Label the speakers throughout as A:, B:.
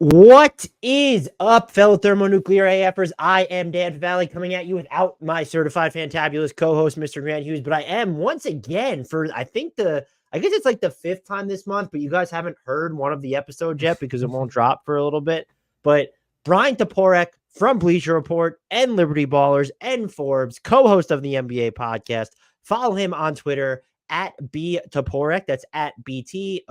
A: What is up, fellow thermonuclear AFers? I am Dan Valley coming at you without my certified fantabulous co-host, Mr. Grant Hughes, but I am once again for, I guess it's like the fifth time this month, but you guys haven't heard one of the episodes yet because it won't drop for a little bit. But Bryan Toporek from Bleacher Report and Liberty Ballers and Forbes, co-host of the NBA podcast. Follow him on Twitter at B Toporek. That's at BTOPOREK.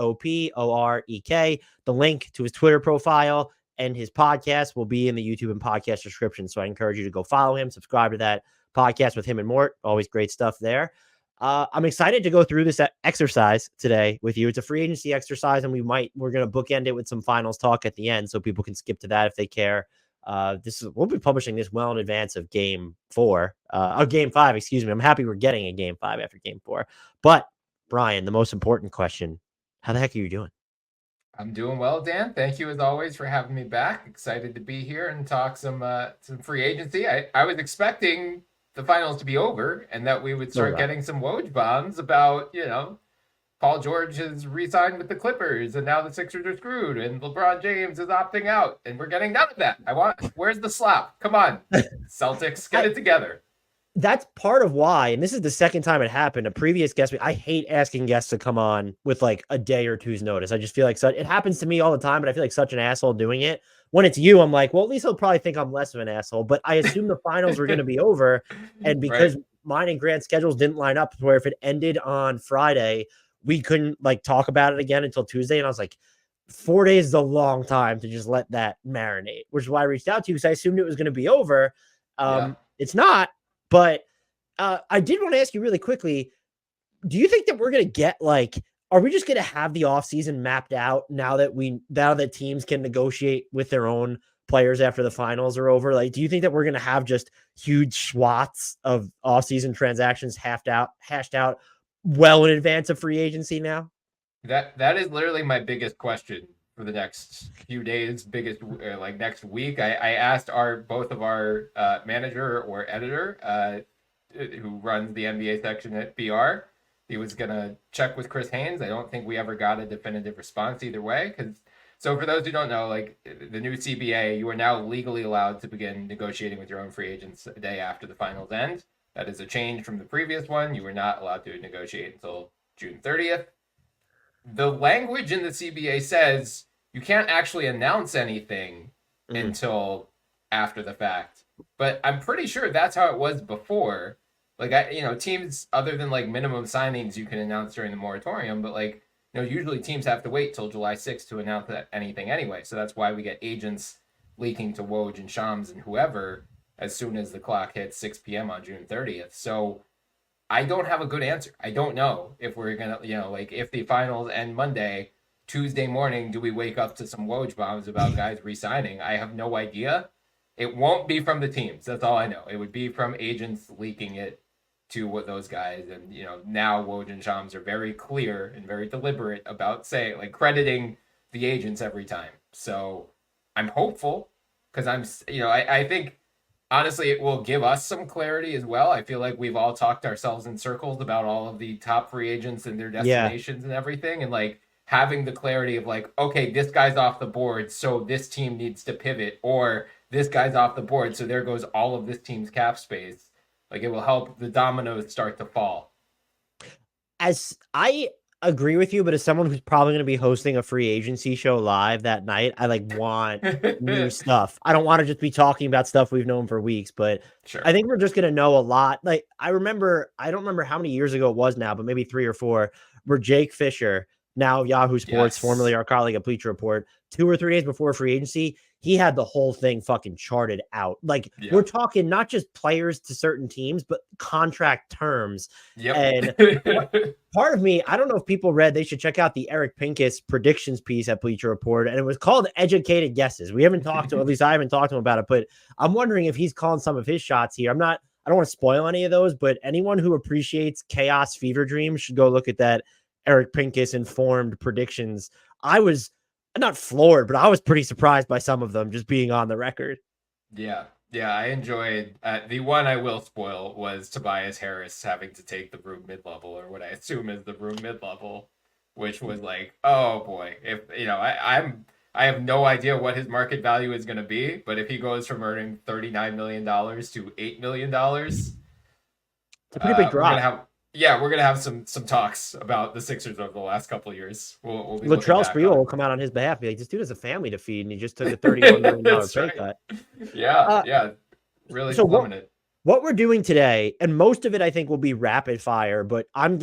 A: The link to his Twitter profile and his podcast will be in the YouTube and podcast description. So I encourage you to go follow him, subscribe to that podcast with him and Mort. Always great stuff there. I'm excited to go through this exercise today with you. It's a free agency exercise, and we're going to bookend it with some finals talk at the end so people can skip to that if they care. We'll be publishing this well in advance of game 5. Excuse me. I'm happy we're getting a game 5 after game 4. But Bryan, the most important question, how the heck are you doing?
B: I'm doing well, Dan. Thank you as always for having me back. Excited to be here and talk some free agency. I was expecting the finals to be over and that we would start getting some Woj bombs about, Paul George has re-signed with the Clippers and now the Sixers are screwed and LeBron James is opting out and we're getting none of that. Where's the slap? Come on, Celtics, get it together.
A: That's part of why, and this is the second time it happened. A previous guest, I hate asking guests to come on with like a day or two's notice. I just feel like it happens to me all the time, but I feel like such an asshole doing it. When it's you, I'm like, well, at least he'll probably think I'm less of an asshole. But I assume the finals were going to be over, and because mine and Grant's schedules didn't line up, where if it ended on Friday, we couldn't like talk about it again until Tuesday. And I was like, 4 days is a long time to just let that marinate, which is why I reached out to you because I assumed it was going to be over. It's not. But I did want to ask you really quickly, do you think that we're going to get are we just going to have the offseason mapped out now that teams can negotiate with their own players after the finals are over? Like, do you think that we're going to have just huge swaths of offseason transactions hashed out well in advance of free agency now?
B: That is literally my biggest question for the next few days, next week. I asked both of our manager or editor who runs the NBA section at BR. He was going to check with Chris Haynes. I don't think we ever got a definitive response either way. So for those who don't know, like the new CBA, you are now legally allowed to begin negotiating with your own free agents a day after the finals end. That is a change from the previous one. You were not allowed to negotiate until June 30th. The language in the CBA says you can't actually announce anything until after the fact. But I'm pretty sure that's how it was before. Teams other than like minimum signings you can announce during the moratorium, but usually teams have to wait till July 6th to announce anything anyway. So that's why we get agents leaking to Woj and Shams and whoever as soon as the clock hits 6 p.m. on June 30th. So I don't have a good answer. I don't know if we're going to, if the finals end Monday, Tuesday morning, do we wake up to some Woj bombs about guys re-signing? I have no idea. It won't be from the teams. That's all I know. It would be from agents leaking it to what those guys. And, now Woj and Shams are very clear and very deliberate about crediting the agents every time. So I'm hopeful because I think, honestly, it will give us some clarity as well. I feel like we've all talked ourselves in circles about all of the top free agents and their destinations and everything. And having the clarity of okay, this guy's off the board, so this team needs to pivot, or this guy's off the board, so there goes all of this team's cap space. It will help the dominoes start to fall.
A: As I agree with you, but as someone who's probably going to be hosting a free agency show live that night, I want new stuff. I don't want to just be talking about stuff we've known for weeks, but sure. I think we're just going to know a lot. I don't remember how many years ago it was now, but maybe 3 or 4, where Jake Fisher, now Yahoo Sports, formerly our colleague at Bleacher Report, 2 or 3 days before free agency, he had the whole thing fucking charted out. We're talking not just players to certain teams, but contract terms. And part of me, I don't know if people read, they should check out the Eric Pincus predictions piece at Bleacher Report. And it was called Educated Guesses. We haven't talked to, at least I haven't talked to him about it, but I'm wondering if he's calling some of his shots here. I don't want to spoil any of those, but anyone who appreciates chaos fever dreams should go look at that Eric Pincus informed predictions. I was not floored, but I was pretty surprised by some of them, just being on the record.
B: Yeah, I enjoyed the one I will spoil was Tobias Harris having to take the room mid-level, or what I assume is the room mid-level, which was oh boy, if I'm I have no idea what his market value is going to be, but if he goes from earning $39 million to $8 million,
A: It's a pretty big
B: we're gonna
A: drop.
B: have some talks about the Sixers over the last couple of years. We'll be looking
A: Latrell
B: back
A: Sprewell
B: on.
A: will come out on his behalf, be like, "This dude has a family to feed, and he just took a $31 million
B: That's
A: pay
B: right.
A: cut."
B: Yeah,
A: Uh,
B: yeah, really
A: so
B: plummeted.
A: what we're doing today, and most of it I think will be rapid fire, but I'm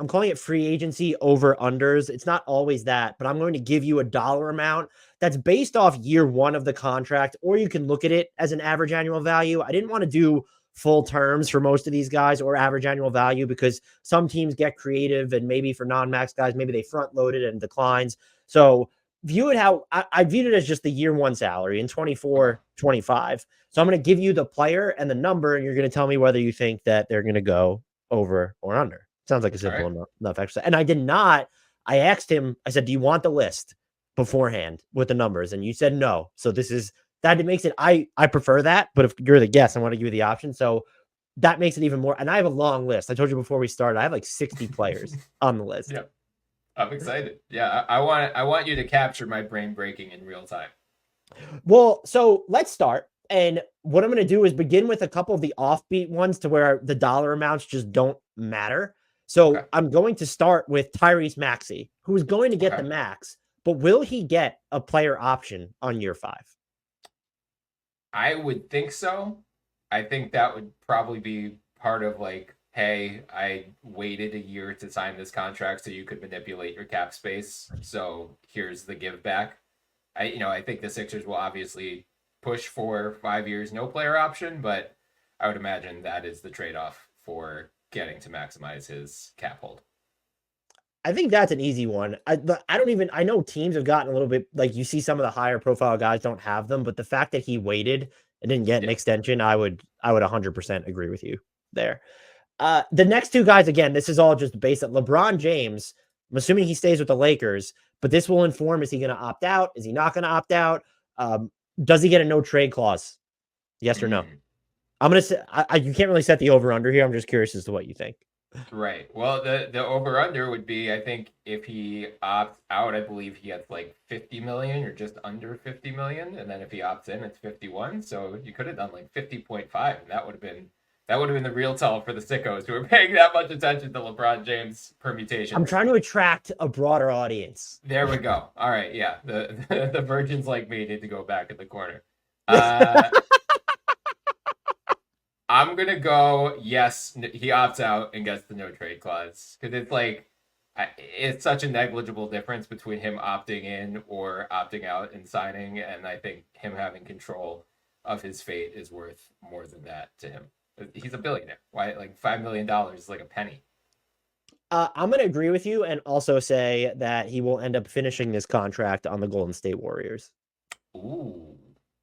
A: calling it free agency over unders. It's not always that, but I'm going to give you a dollar amount that's based off year one of the contract, or you can look at it as an average annual value. I didn't want to do full terms for most of these guys or average annual value because some teams get creative and maybe for non-max guys, maybe they front loaded and declines. So view it how I viewed it as just the year one salary in 24, 25. So I'm going to give you the player and the number, and you're going to tell me whether you think that they're going to go over or under. Sounds like a simple enough exercise. And I asked him, I said, do you want the list beforehand with the numbers? And you said no. So that makes it, I prefer that. But if you're the guest, I want to give you the option. So that makes it even more. And I have a long list. I told you before we started, I have like 60 players on the list.
B: Yeah, I'm excited. Yeah, I want you to capture my brain breaking in real time.
A: Well, so let's start. And what I'm going to do is begin with a couple of the offbeat ones to where the dollar amounts just don't matter. So I'm going to start with Tyrese Maxey, who is going to get the max, but will he get a player option on year 5?
B: I would think so. I think that would probably be part of like, hey, I waited a year to sign this contract so you could manipulate your cap space. So here's the give back. I think the Sixers will obviously push for 5 years, no player option, but I would imagine that is the trade-off for getting to maximize his cap hold.
A: I think that's an easy one. I know teams have gotten a little bit like you see some of the higher profile guys don't have them, but the fact that he waited and didn't get an extension, I would 100% agree with you there. The next two guys, again, this is all just based on LeBron James. I'm assuming he stays with the Lakers, but this will inform, is he going to opt out? Is he not going to opt out? Does he get a no trade clause? Yes or no? I'm going to say, you can't really set the over under here. I'm just curious as to what you think.
B: Right. Well, the over under would be, I think if he opts out, I believe he gets like 50 million or just under 50 million. And then if he opts in, it's 51. So you could have done like 50.5. And that would have been the real tell for the sickos who are paying that much attention to LeBron James permutation.
A: I'm trying to attract a broader audience.
B: There we go. All right. Yeah. The virgins like me need to go back in the corner. I'm going to go, yes, he opts out and gets the no trade clause. Because it's like, it's such a negligible difference between him opting in or opting out and signing. And I think him having control of his fate is worth more than that to him. He's a billionaire. Why? Like $5 million is like a penny.
A: I'm going to agree with you and also say that he will end up finishing this contract on the Golden State Warriors.
B: Ooh.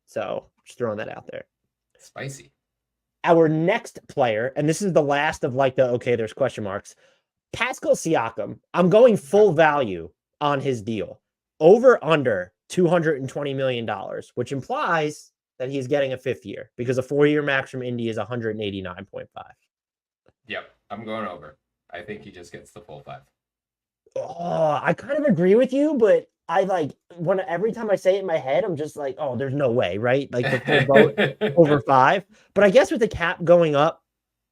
A: So just throwing that out there.
B: Spicy.
A: Our next player, and this is the last of like there's question marks. Pascal Siakam. I'm going full value on his deal. Over under $220 million, which implies that he's getting a 5th year because a 4-year max from Indy is 189.5.
B: Yep. I'm going over. I think he just gets the full 5.
A: Oh, I kind of agree with you, but every time I say it in my head, I'm just like, oh, there's no way, right? Like the full vote over 5. But I guess with the cap going up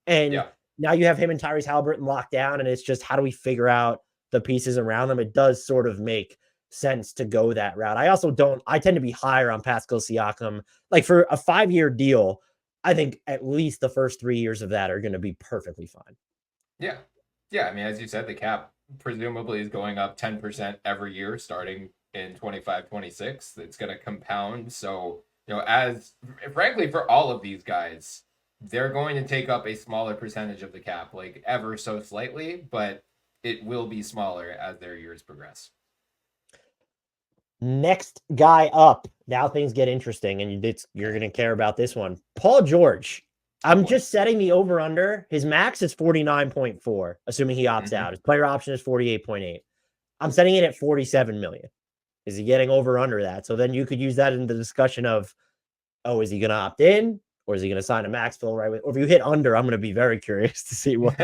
A: and now you have him and Tyrese Halliburton locked down, and it's just how do we figure out the pieces around them? It does sort of make sense to go that route. I tend to be higher on Pascal Siakam. Like for a 5-year deal, I think at least the first 3 years of that are going to be perfectly fine.
B: Yeah. Yeah. I mean, as you said, the cap presumably is going up 10% every year starting in 25, 26. It's going to compound. So, as frankly, for all of these guys, they're going to take up a smaller percentage of the cap, like ever so slightly, but it will be smaller as their years progress.
A: Next guy up. Now things get interesting, and you're going to care about this one. Paul George. I'm just setting the over under. His max is 49.4, assuming he opts out. His player option is 48.8. I'm setting it at 47 million. Is he getting over under that? So then you could use that in the discussion of, is he going to opt in or is he going to sign a max fill right with? Or if you hit under, I'm going to be very curious to see what.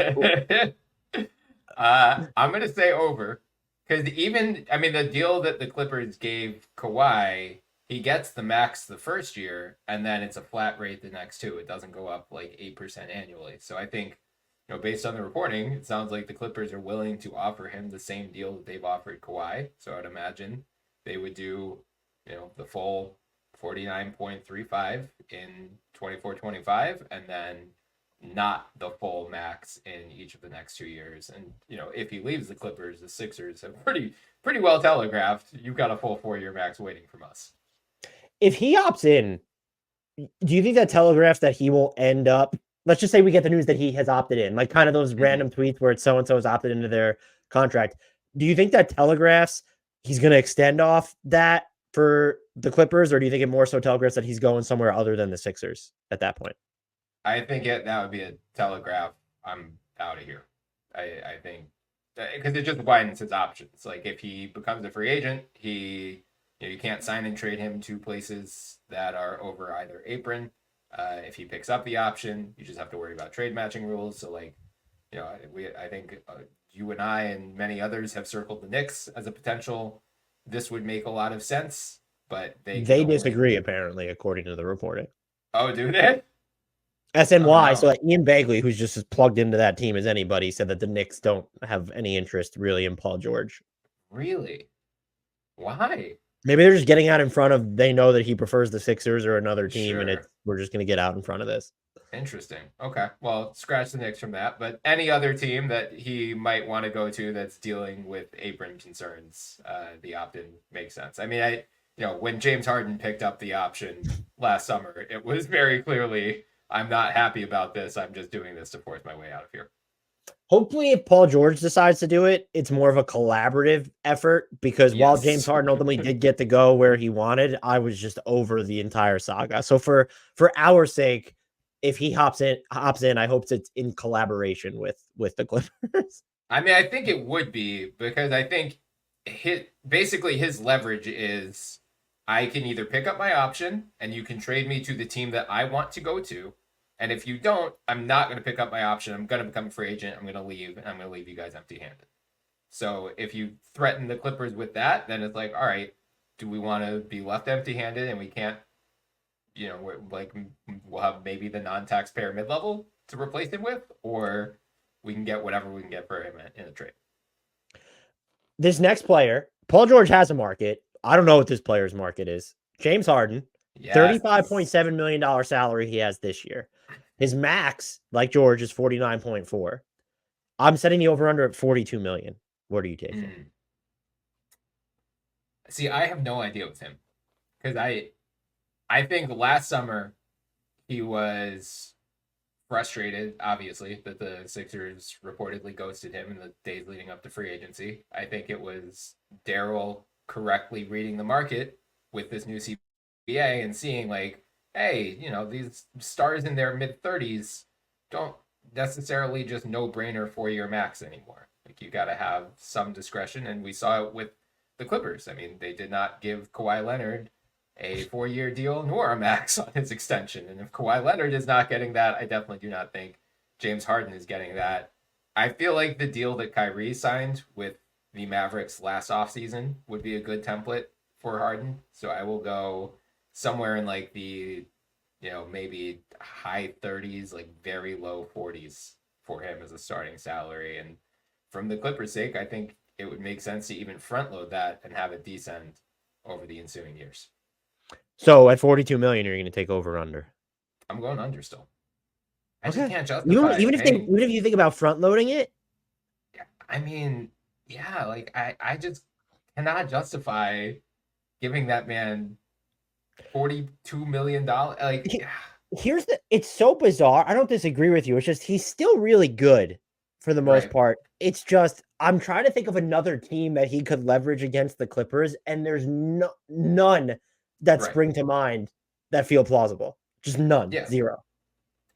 B: I'm going to say over Because even, I mean, the deal that the Clippers gave Kawhi, he gets the max the first year, and then it's a flat rate the next two. It doesn't go up like 8% annually. So I think, based on the reporting, it sounds like the Clippers are willing to offer him the same deal that they've offered Kawhi. So I'd imagine they would do, the full 49.35 in 24-25, and then not the full max in each of the next 2 years. And if he leaves the Clippers, the Sixers have pretty well telegraphed, you've got a full 4-year max waiting from us.
A: If he opts in, do you think that telegraphs that he will end up? Let's just say we get the news that he has opted in, like kind of those random tweets where it's so and so has opted into their contract. Do you think that telegraphs he's going to extend off that for the Clippers, or do you think it more so telegraphs that he's going somewhere other than the Sixers at that point?
B: I think that would be a telegraph. I'm out of here. I think because it just widens his options. Like if he becomes a free agent, you can't sign and trade him to places that are over either apron. If he picks up the option, you just have to worry about trade matching rules. So I think you and I and many others have circled the Knicks as a potential. This would make a lot of sense, but they
A: disagree apparently, according to the reporting.
B: Oh, do they?
A: SNY, so Ian Begley, who's just as plugged into that team as anybody, said that the Knicks don't have any interest really in Paul George.
B: Really? Why?
A: Maybe they're just getting out in front of, they know that he prefers the Sixers or another team, and we're just going to get out in front of this.
B: Interesting. Okay. Well, scratch the Knicks from that. But any other team that he might want to go to that's dealing with apron concerns, the opt-in makes sense. I mean, when James Harden picked up the option last summer, it was very clearly, I'm not happy about this. I'm just doing this to force my way out of here.
A: Hopefully, if Paul George decides to do it, it's more of a collaborative effort, because while James Harden ultimately did get to go where he wanted, I was just over the entire saga. So for our sake, if he hops in, I hope it's in collaboration with the Clippers.
B: I mean, I think it would be, because I think his leverage is, I can either pick up my option and you can trade me to the team that I want to go to. And if you don't, I'm not going to pick up my option. I'm going to become a free agent. I'm going to leave, and I'm going to leave you guys empty-handed. So if you threaten the Clippers with that, then it's like, all right, do we want to be left empty-handed and we can't, we'll have maybe the non-taxpayer mid-level to replace him with, or we can get whatever we can get for him in a trade.
A: This next player, Paul George has a market. I don't know what this player's market is. James Harden, yes. $35.7 million salary he has this year. His max, like George, is 49.4. I'm setting the over-under at 42 million. What are you taking?
B: See, I have no idea with him, because I think last summer he was frustrated, obviously, that the Sixers reportedly ghosted him in the days leading up to free agency. I think it was Daryl correctly reading the market with this new CBA and seeing like, hey, these stars in their mid-30s don't necessarily just no-brainer 4-year max anymore. Like, you got to have some discretion, and we saw it with the Clippers. I mean, they did not give Kawhi Leonard a 4-year deal nor a max on his extension. And if Kawhi Leonard is not getting that, I definitely do not think James Harden is getting that. I feel like the deal that Kyrie signed with the Mavericks last offseason would be a good template for Harden. So I will go somewhere in like the, maybe high 30s, like very low 40s for him as a starting salary. And from the Clippers' sake, I think it would make sense to even front load that and have it descend over the ensuing years.
A: So at 42 million, you're going to take over or under?
B: I'm going under still. I just can't justify
A: even if you think about front loading it.
B: I mean, yeah, like I just cannot justify giving that man $42 million. Like,
A: it's so bizarre. I don't disagree with you. It's just he's still really good for the most part. It's just I'm trying to think of another team that he could leverage against the Clippers, and there's none that spring to mind that feel plausible. Just none. Yeah. Zero.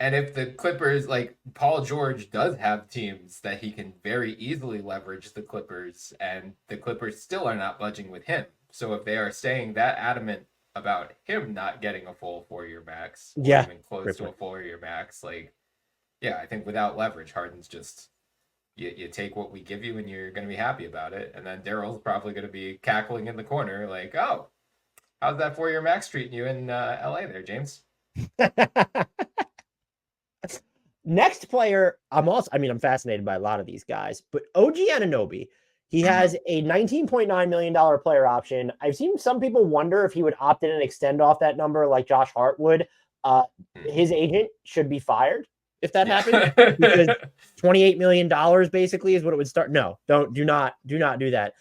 B: And if the Clippers, like Paul George does have teams that he can very easily leverage the Clippers, and the Clippers still are not budging with him. So if they are staying that adamant about him not getting a full 4-year max, or even close to a 4-year max, like, yeah, I think without leverage, Harden's just you take what we give you and you're going to be happy about it. And then Daryl's probably going to be cackling in the corner like, oh, how's that 4-year max treating you in LA there, James?
A: Next player, I'm fascinated by a lot of these guys, but OG Anunoby, he has a $19.9 million player option. I've seen some people wonder if he would opt in and extend off that number like Josh Hart would. His agent should be fired if that happens, because $28 million basically is what it would start. No, do not do that.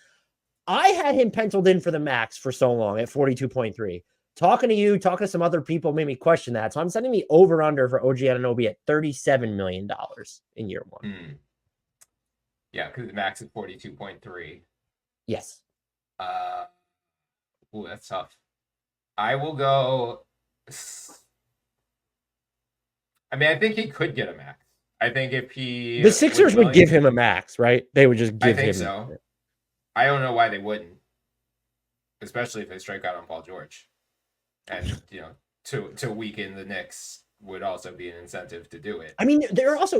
A: I had him penciled in for the max for so long at 42.3. Talking to you, talking to some other people made me question that. So I'm setting the over-under for OG Anunoby at $37 million in year one.
B: Yeah, because the max is 42.3.
A: Yes.
B: Ooh, that's tough. I will go... I mean, I think he could get a max. I think if he...
A: The Sixers would give him a max, right? They would just give him...
B: I think so. I don't know why they wouldn't. Especially if they strike out on Paul George. And, to weaken the Knicks would also be an incentive to do it.
A: I mean,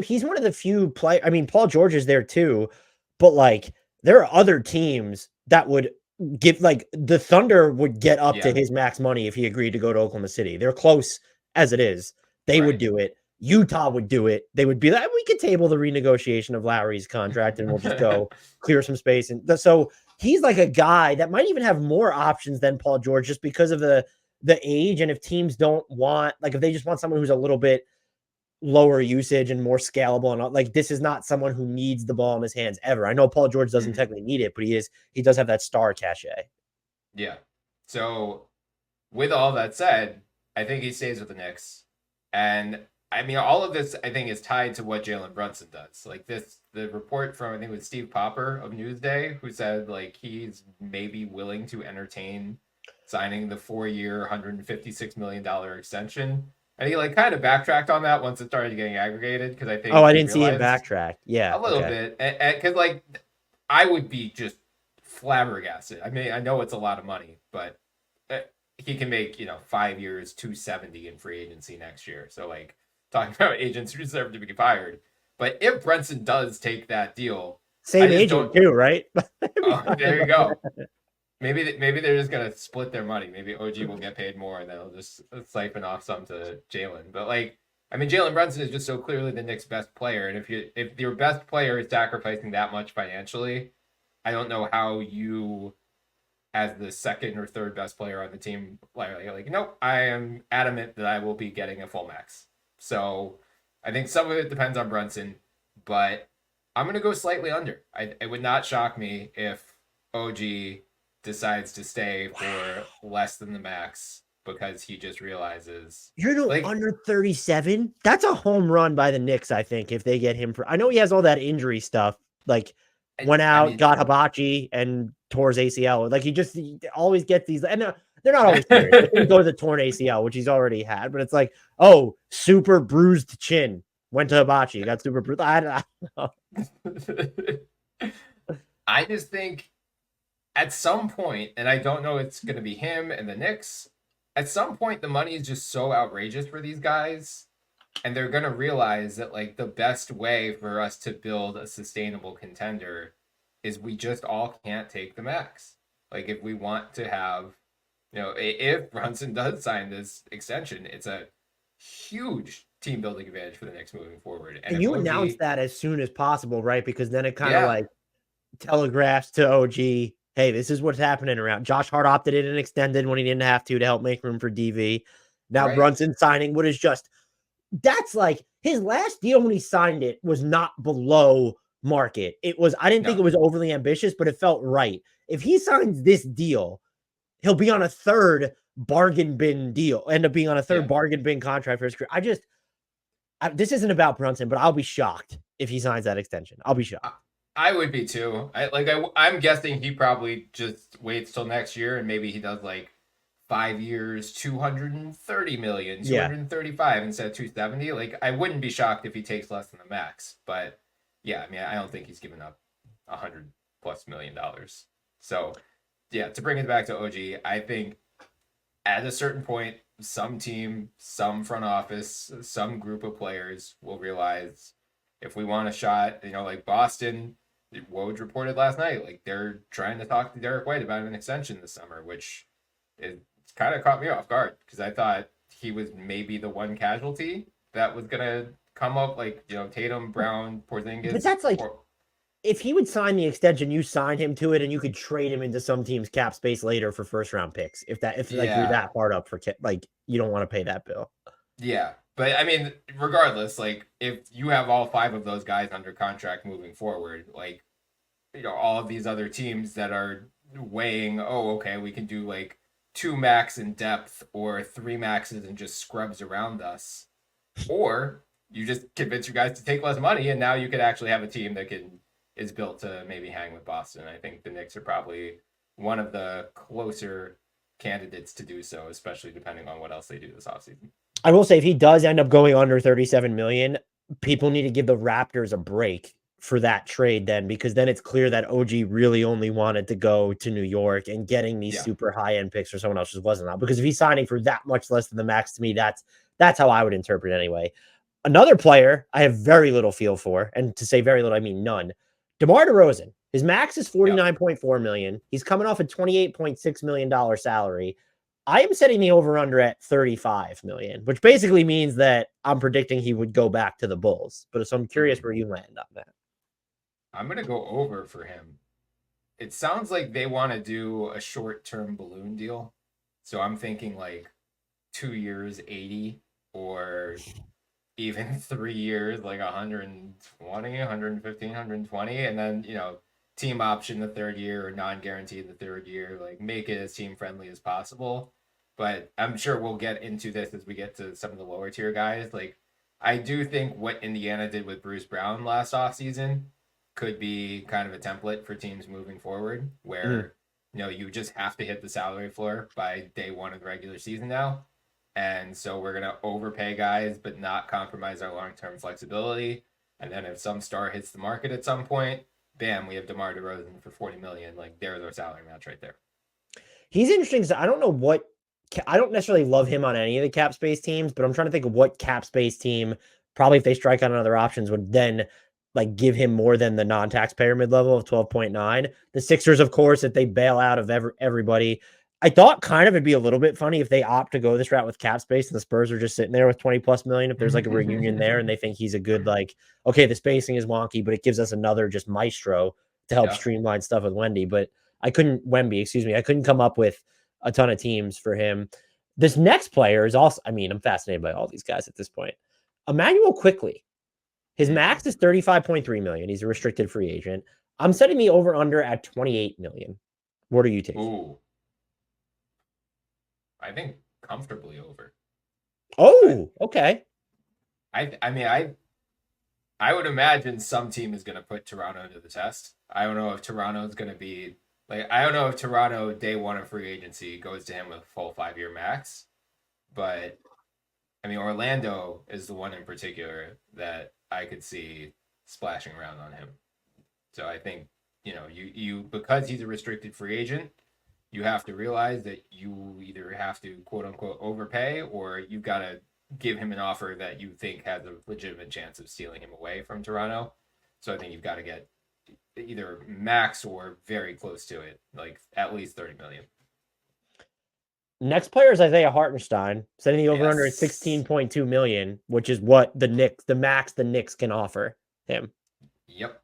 A: he's one of the few players. I mean, Paul George is there too, but like there are other teams that would give, like the Thunder would get up to his max money if he agreed to go to Oklahoma City. They're close as it is. They would do it. Utah would do it. They would be like, we could table the renegotiation of Lowry's contract and we'll just go clear some space. And so he's like a guy that might even have more options than Paul George just because of the age. And if teams don't want, like if they just want someone who's a little bit lower usage and more scalable, and like this is not someone who needs the ball in his hands ever. I know Paul George doesn't technically need it, but he does have that star cachet.
B: Yeah. So with all that said, I think he stays with the Knicks. And I mean, all of this, I think, is tied to what Jalen Brunson does. Like the report from, I think, with Steve Popper of Newsday, who said, like, he's maybe willing to entertain signing the 4-year, $156 million extension. And he, like, kind of backtracked on that once it started getting aggregated, because I think...
A: Oh, I didn't see him backtrack. Yeah.
B: A little bit. Because, like, I would be just flabbergasted. I mean, I know it's a lot of money, but he can make, 5 years, $270 in free agency next year. So, like, talking about agents who deserve to be fired. But if Brunson does take that deal,
A: same agent too, right?
B: Oh, there you go. Maybe they're just gonna split their money. Maybe OG will get paid more, and they'll just siphon off some to Jalen. But like, I mean, Jalen Brunson is just so clearly the Knicks' best player, and if your best player is sacrificing that much financially, I don't know how you, as the second or third best player on the team, like nope, I am adamant that I will be getting a full max. So I think some of it depends on Brunson, but I'm going to go slightly under. It would not shock me if OG decides to stay for less than the max because he just realizes...
A: You're going under 37? That's a home run by the Knicks, I think, if they get him for... I know he has all that injury stuff, like went out, got hibachi, and tore his ACL. Like he always gets these... And they're not always serious. He goes to torn ACL, which he's already had, but it's like, oh, super bruised chin. Went to hibachi, got super bruised. I don't
B: know. I just think at some point, and I don't know it's going to be him and the Knicks, at some point the money is just so outrageous for these guys, and they're going to realize that like the best way for us to build a sustainable contender is we just all can't take the max. Like if we want to have... if Brunson does sign this extension, it's a huge team building advantage for the Knicks moving forward.
A: And you announce that as soon as possible, right? Because then it kind of like telegraphs to OG, hey, this is what's happening around. Josh Hart opted in and extended when he didn't have to help make room for DV. Now Brunson signing what is just... That's like his last deal when he signed it was not below market. It was... I didn't think it was overly ambitious, but it felt right. If he signs this deal, he'll be on a third bargain bin deal, end up being on a third bargain bin contract for his career. This isn't about Brunson, but I'll be shocked if he signs that extension. I'll be shocked.
B: I would be too. I'm guessing he probably just waits till next year and maybe he does like 5 years, 230 million, 235 instead of 270. Like I wouldn't be shocked if he takes less than the max, but yeah, I mean, I don't think he's giving up $100+ million. So yeah, to bring it back to OG, I think at a certain point, some team, some front office, some group of players will realize if we want a shot, like Boston, Woj reported last night, like they're trying to talk to Derek White about an extension this summer, which it kind of caught me off guard because I thought he was maybe the one casualty that was gonna come up, like Tatum, Brown, Porzingis.
A: But that's like, if he would sign the extension, you signed him to it, and you could trade him into some team's cap space later for first round picks. If like you're that hard up for like you don't want to pay that bill.
B: Yeah, but I mean, regardless, like if you have all 5 of those guys under contract moving forward, like all of these other teams that are weighing, oh, okay, we can do like 2 max in depth or 3 maxes and just scrubs around us, or you just convince your guys to take less money, and now you could actually have a team that is built to maybe hang with Boston. I think the Knicks are probably one of the closer candidates to do so, especially depending on what else they do this offseason.
A: I will say, if he does end up going under 37 million, people need to give the Raptors a break for that trade then, because then it's clear that OG really only wanted to go to New York, and getting these super high-end picks for someone else just wasn't out. Because if he's signing for that much less than the max, to me, that's how I would interpret it anyway. Another player I have very little feel for, and to say very little, I mean none. DeMar DeRozan. His max is $49.4 million. He's coming off a $28.6 million salary. I am setting the over-under at 35 million, which basically means that I'm predicting he would go back to the Bulls. But so I'm curious where you land on that.
B: I'm going to go over for him. It sounds like they want to do a short-term balloon deal. So I'm thinking like 2 years, 80, or even 3 years, like 120, 115, 120. And then, team option the third year or non-guaranteed the third year, like make it as team friendly as possible. But I'm sure we'll get into this as we get to some of the lower tier guys. Like I do think what Indiana did with Bruce Brown last offseason could be kind of a template for teams moving forward, where you just have to hit the salary floor by day 1 of the regular season now. And so we're going to overpay guys but not compromise our long-term flexibility. And then if some star hits the market at some point, bam, we have DeMar DeRozan for $40 million. Like there's our salary match right there.
A: He's interesting. So I don't necessarily love him on any of the cap space teams, but I'm trying to think of what cap space team, probably if they strike out on other options, would then like give him more than the non-taxpayer mid-level of 12.9. The Sixers, of course, if they bail out of everybody. I thought kind of it'd be a little bit funny if they opt to go this route with cap space and the Spurs are just sitting there with 20 plus million. If there's like a reunion there and they think he's a good, like, okay, the spacing is wonky, but it gives us another just maestro to help streamline stuff with Wemby, excuse me. I couldn't come up with a ton of teams for him. This next player is also, I mean, I'm fascinated by all these guys at this point. Immanuel Quickley. His max is 35.3 million. He's a restricted free agent. I'm setting the over under at 28 million. What are you taking?
B: Ooh. I think comfortably over.
A: Oh, okay.
B: I would imagine some team is going to put Toronto to the test. I don't know if Toronto is going to be like, I don't know if Toronto day 1 of free agency goes to him with a full 5-year max, but I mean, Orlando is the one in particular that I could see splashing around on him. So I think, you because he's a restricted free agent, you have to realize that you either have to quote unquote overpay, or you've got to give him an offer that you think has a legitimate chance of stealing him away from Toronto. So I think you've got to get either max or very close to it, like at least 30 million.
A: Next player is Isaiah Hartenstein, setting the over under at 16.2 million, which is what the max the Knicks can offer him.
B: Yep.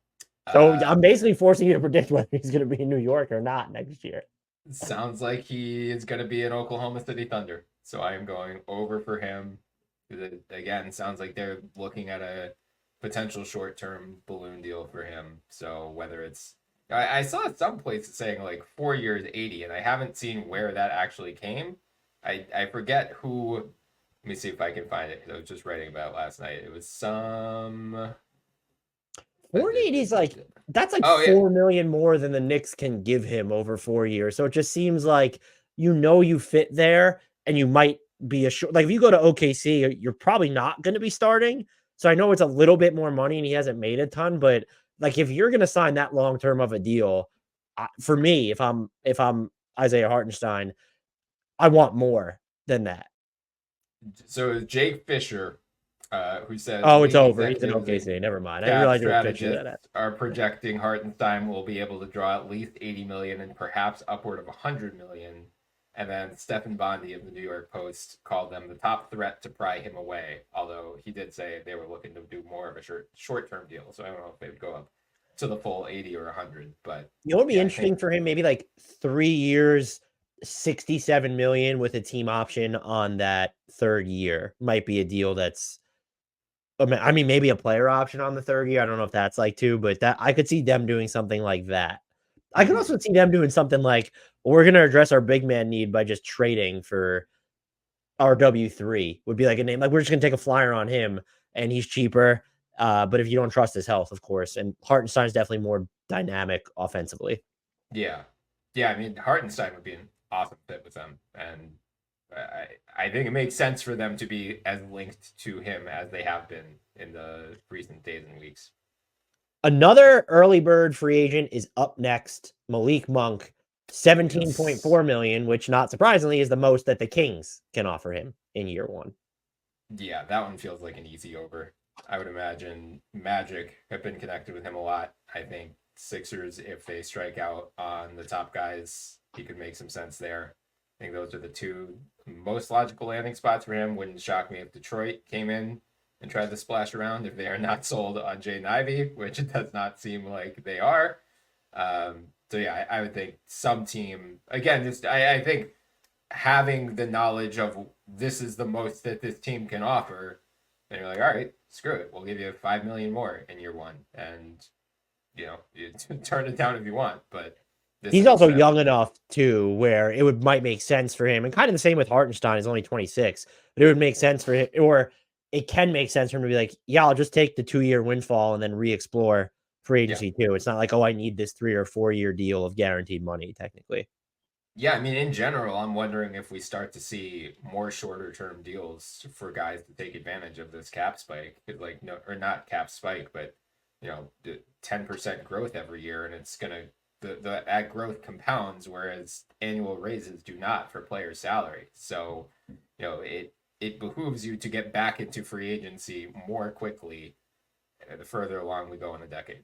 A: So I'm basically forcing you to predict whether he's going to be in New York or not next year.
B: Sounds like he is going to be in Oklahoma City Thunder. So I am going over for him. Again, sounds like they're looking at a potential short-term balloon deal for him. So whether it's, I saw some places saying like 4 years, 80, and I haven't seen where that actually came. I forget who. Let me see if I can find it, because I was just writing about it last night. It was some.
A: 480 is like, that's like $4 million more than the Knicks can give him over 4 years. So it just seems like, you fit there, and you might be like if you go to OKC, you're probably not going to be starting. So I know it's a little bit more money and he hasn't made a ton, but like if you're going to sign that long-term of a deal, for me, if I'm Isaiah Hartenstein, I want more than that.
B: So Jake Fisher who says
A: Oh, it's
B: league
A: over. He's in
B: executives and
A: OKC. Never mind. I didn't
B: cap
A: realize it was officially that.
B: strategists are projecting Hartenstein will be able to draw at least 80 million and perhaps upward of 100 million. And then Stephen Bondi of the New York Post called them the top threat to pry him away. Although he did say they were looking to do more of a short-term deal. So I don't know if they would go up to the full 80 or 100. But
A: you know what would be interesting for him? Maybe like 3 years, 67 million with a team option on that third year might be a deal that's. I mean, maybe a player option on the third year. I don't know if that's like two, but that I could see them doing something like that. I could also see them doing something like, we're going to address our big man need by just trading for RW3 would be like a name. Like, we're just going to take a flyer on him and he's cheaper. But if you don't trust his health, of course, and Hartenstein is definitely more dynamic offensively.
B: Yeah. Yeah. I mean, Hartenstein would be an awesome fit with them. And I think it makes sense for them to be as linked to him as they have been in the recent days and weeks.
A: Another early bird free agent is up next. Malik Monk, 17.4 million, which not surprisingly is the most that the Kings can offer him in year one.
B: Yeah, that one feels like an easy over. I would imagine Magic have been connected with him a lot. I think Sixers, if they strike out on the top guys, he could make some sense there. I think those are the two most logical landing spots for him. Wouldn't shock me if Detroit came in and tried to splash around if they are not sold on Jaden Ivey, which it does not seem like they are. So yeah, I would think some team, again, just I think having the knowledge of this is the most that this team can offer, and you're like, all right, screw it, we'll give you 5 million more in year one, and you turn it down if you want, but
A: he's also young enough too where it might make sense for him, and kind of the same with Hartenstein. He's only 26, but it would make sense for him, or it can make sense for him to be like, yeah, I'll just take the 2-year windfall and then re-explore free agency too. It's not like, oh, I need this 3 or 4 year deal of guaranteed money technically.
B: Yeah, I mean, in general, I'm wondering if we start to see more shorter term deals for guys to take advantage of this cap spike, like not cap spike, but 10% growth every year, and it's gonna that growth compounds, whereas annual raises do not for player salary. So it behooves you to get back into free agency more quickly the further along we go in the decade.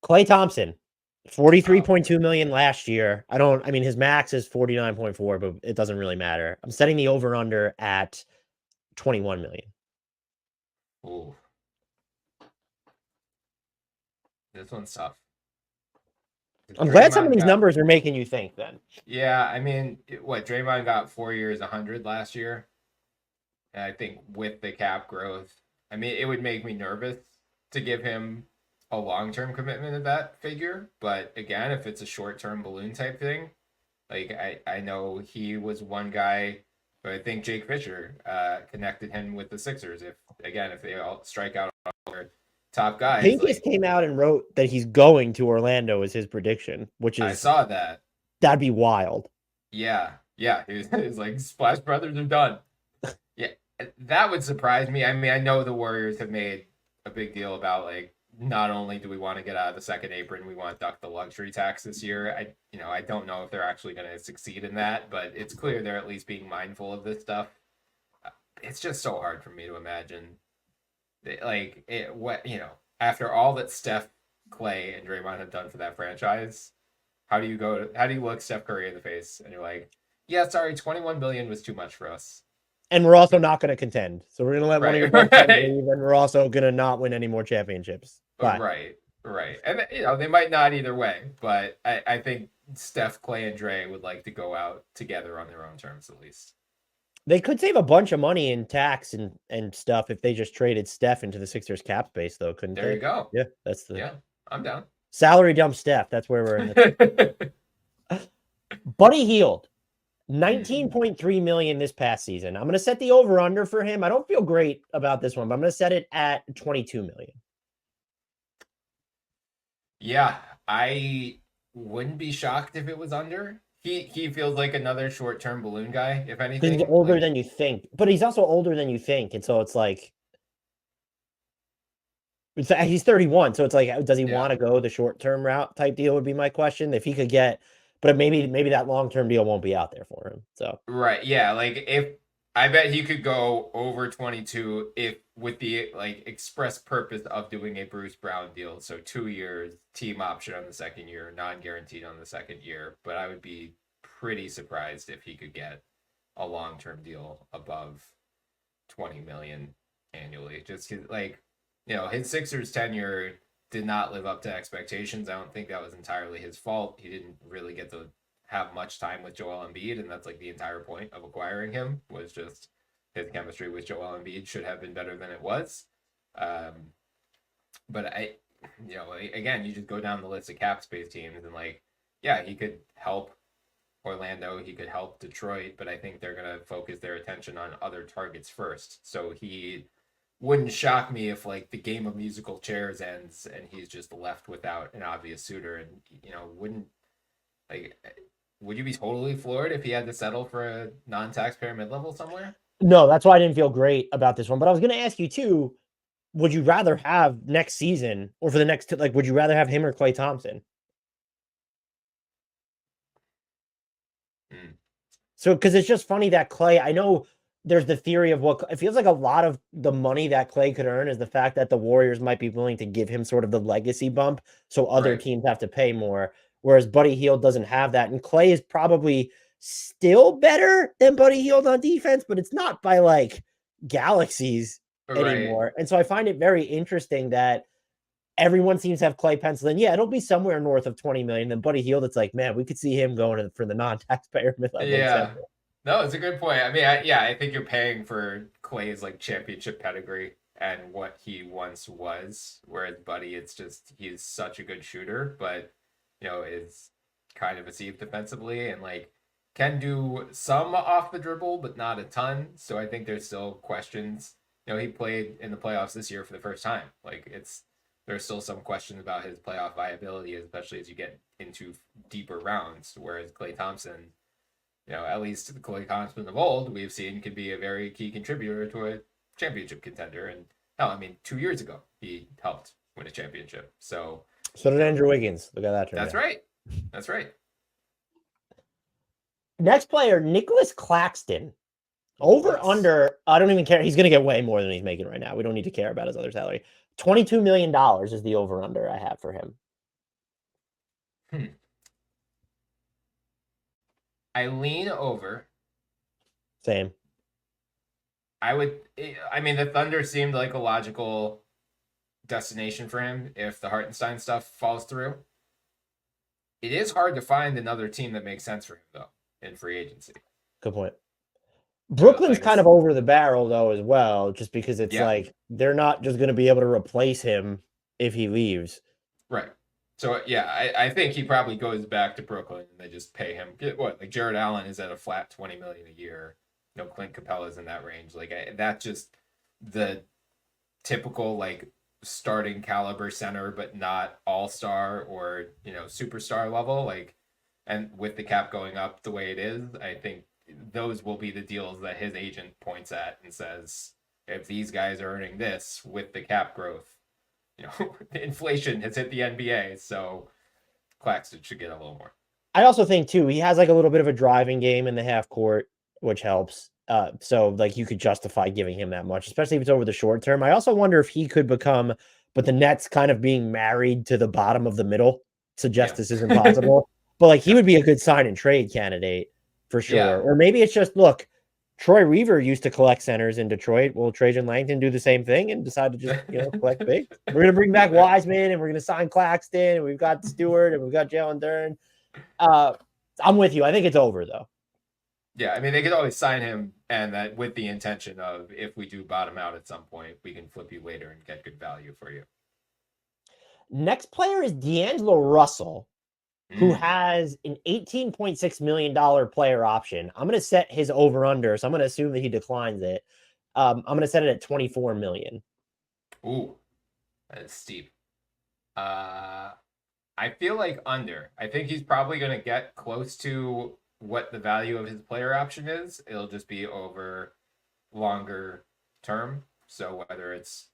A: Klay Thompson, 43.2 million last year. I mean, his max is 49.4, but it doesn't really matter. I'm setting the over under at 21 million.
B: Ooh. This one's tough.
A: I'm glad some of these numbers are making you think then.
B: Yeah, I mean, Draymond got 4 years, 100 last year. And I think with the cap growth, I mean, it would make me nervous to give him a long-term commitment at that figure. But again, if it's a short-term balloon type thing, like I know he was one guy, but I think Jake Fisher connected him with the Sixers. If they all strike out on their top guys.
A: Pinkus came out and wrote that he's going to Orlando as his prediction, which is,
B: I saw that.
A: That'd be wild.
B: Yeah. He was like, Splash Brothers are done. Yeah, that would surprise me. I mean, I know the Warriors have made a big deal about, like, not only do we want to get out of the second apron, we want to duck the luxury tax this year. I don't know if they're actually going to succeed in that, but it's clear they're at least being mindful of this stuff. It's just so hard for me to imagine. After all that Steph, Klay, and Draymond have done for that franchise, how do you look Steph Curry in the face and you're like, yeah, sorry, 21 billion was too much for us.
A: And we're also not going to contend. So we're going to let one of your best leave, and we're also going to not win any more championships. But.
B: Right. And they might not either way, but I think Steph, Klay, and Dre would like to go out together on their own terms at least.
A: They could save a bunch of money in tax and stuff if they just traded Steph into the Sixers cap space, though, couldn't they?
B: There you go.
A: Yeah,
B: I'm down.
A: Salary dump Steph. That's where we're in. Buddy Hield, 19.3 million this past season. I'm going to set the over under for him. I don't feel great about this one, but I'm going to set it at 22 million.
B: Yeah, I wouldn't be shocked if it was under. He feels like another short-term balloon guy, if anything.
A: He's older than you think, but he's also older than you think, and so it's like he's 31, so it's like, does he want to go the short-term route type deal would be my question. If he could get, but maybe that long-term deal won't be out there for him. So
B: right, yeah, like if I bet he could go over 22 if with the like express purpose of doing a Bruce Brown deal. So 2 years, team option on the second year, non-guaranteed on the second year. But I would be pretty surprised if he could get a long-term deal above 20 million annually. Just cause, like, his Sixers tenure did not live up to expectations. I don't think that was entirely his fault. He didn't really get to have much time with Joel Embiid, and that's like the entire point of acquiring him was just his chemistry with Joel Embiid should have been better than it was. But again, you just go down the list of cap space teams and like, yeah, he could help Orlando, he could help Detroit, but I think they're going to focus their attention on other targets first. So he wouldn't shock me if like the game of musical chairs ends and he's just left without an obvious suitor, and wouldn't like. Would you be totally floored if he had to settle for a non-taxpayer mid-level somewhere?
A: No, that's why I didn't feel great about this one. But I was going to ask you too, would you rather have next season or for the next, like, would you rather have him or Klay Thompson? So, because it's just funny that Klay, I know there's the theory of what it feels like a lot of the money that Klay could earn is the fact that the Warriors might be willing to give him sort of the legacy bump. So other teams have to pay more. Whereas Buddy Hield doesn't have that. And Klay is probably still better than Buddy Hield on defense, but it's not by like galaxies anymore. And so I find it very interesting that everyone seems to have Klay penciled in. Yeah, it'll be somewhere north of 20 million. Then Buddy Hield, it's like, man, we could see him going for the non-taxpayer mid-level.
B: Yeah. No, it's a good point. I mean, I think you're paying for Klay's like championship pedigree and what he once was. Whereas Buddy, it's just he's such a good shooter, but is kind of a sieve defensively and like can do some off the dribble, but not a ton. So I think there's still questions. He played in the playoffs this year for the first time. Like there's still some questions about his playoff viability, especially as you get into deeper rounds. Whereas Klay Thompson, at least the Klay Thompson of old, we've seen can be a very key contributor to a championship contender. And hell, I mean, 2 years ago, he helped win a championship. So
A: did Andrew Wiggins. Look at that.
B: That's right. That's right.
A: Next player, Nicolas Claxton. Over under, I don't even care. He's going to get way more than he's making right now. We don't need to care about his other salary. $22 million is the over under I have for him.
B: I lean over.
A: Same.
B: I mean, the Thunder seemed like a logical destination for him if the Hartenstein stuff falls through. It is hard to find another team that makes sense for him, though, in free agency.
A: Good point. Brooklyn's kind of over the barrel, though, as well, just because it's like they're not just going to be able to replace him if he leaves.
B: Right. So, yeah, I think he probably goes back to Brooklyn and they just pay him. Like Jared Allen is at a flat $20 million a year. Clint Capella's in that range. Like, that's just the typical, like, starting caliber center, but not all-star or, superstar level. Like, and with the cap going up the way it is, I think those will be the deals that his agent points at and says, if these guys are earning this with the cap growth, inflation has hit the NBA, so Claxton should get a little more.
A: I also think too, he has like a little bit of a driving game in the half court, which helps. So like you could justify giving him that much, especially if it's over the short term. I also wonder if he could become, but the Nets kind of being married to the bottom of the middle suggests this isn't possible. But like he would be a good sign and trade candidate for sure. Yeah. Or maybe it's just, look, Troy Weaver used to collect centers in Detroit. Will Trajan Langton do the same thing and decide to just, collect big? We're going to bring back Wiseman and we're going to sign Claxton and we've got Stewart and we've got Jalen Duren. I'm with you. I think it's over though.
B: Yeah. I mean, they could always sign him and that with the intention of if we do bottom out at some point, we can flip you later and get good value for you.
A: Next player is D'Angelo Russell, who has an $18.6 million player option. I'm going to set his over-under, so I'm going to assume that he declines it. I'm going to set it at $24 million.
B: Ooh, that is steep. I feel like under. I think he's probably going to get close to what the value of his player option is. It'll just be over longer term. So whether it's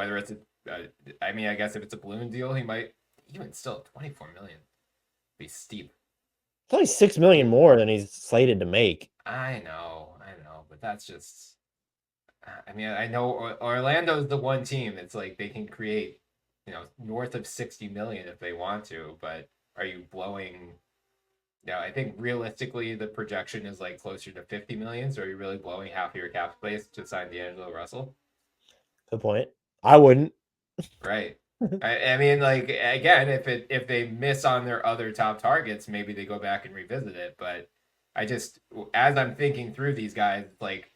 B: I mean, I guess if it's a balloon deal, he might even still $24 million. Be steep.
A: It's only $6 million more than he's slated to make.
B: I know, but but that's just. I mean, I know Orlando's the one team that's like they can create, north of 60 million if they want to, but are you blowing? I think realistically the projection is like closer to 50 million. So are you really blowing half of your cap space to sign D'Angelo Russell?
A: Good point. I wouldn't.
B: Right. I mean, like again, if they miss on their other top targets, maybe they go back and revisit it. But I just, as I'm thinking through these guys, like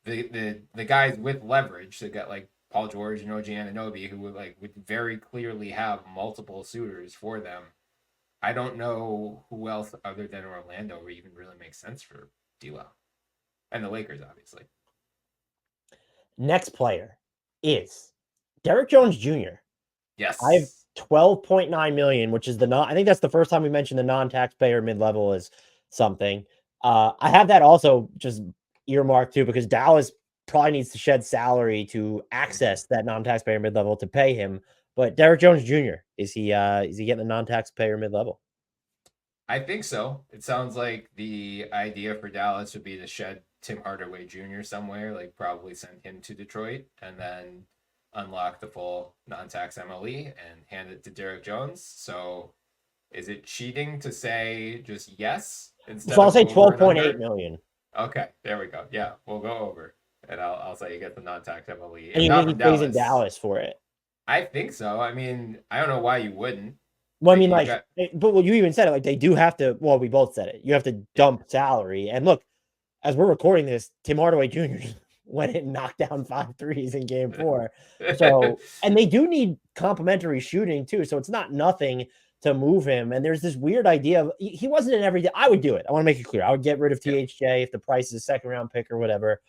B: the guys with leverage, they got like Paul George and OG Anunoby, who would very clearly have multiple suitors for them. I don't know who else other than Orlando would even really make sense for D'Lo, and the Lakers, obviously.
A: Next player is Derrick Jones Jr.
B: Yes.
A: I have 12.9 million, which is I think that's the first time we mentioned the non-taxpayer mid-level is something. I have that also just earmarked too, because Dallas probably needs to shed salary to access that non-taxpayer mid-level to pay him. But Derrick Jones Jr., is he getting the non-taxpayer mid-level?
B: I think so. It sounds like the idea for Dallas would be to shed Tim Hardaway Jr. somewhere, like probably send him to Detroit and then unlock the full non-tax MLE and hand it to Derrick Jones. So is it cheating to say just yes instead
A: So I'll
B: of
A: say
B: over and
A: 12.8
B: under?
A: million.
B: Okay, there we go. Yeah, we'll go over. And I'll say you get the non-tax MLE.
A: And
B: If
A: you
B: not
A: think he
B: from
A: stays in
B: Dallas,
A: Dallas for it?
B: I think so. I mean, I don't know why you wouldn't.
A: Well, I mean,
B: You
A: like,
B: got
A: but you even said it, like, they do have to, well, we both said it. You have to dump salary. And look, as we're recording this, Tim Hardaway Jr. went in and knocked down 5 threes in game 4. So, and they do need complementary shooting too. So it's not nothing to move him. And there's this weird idea of he wasn't in everything. I would do it. I want to make it clear. I would get rid of THJ if the price is a second round pick or whatever.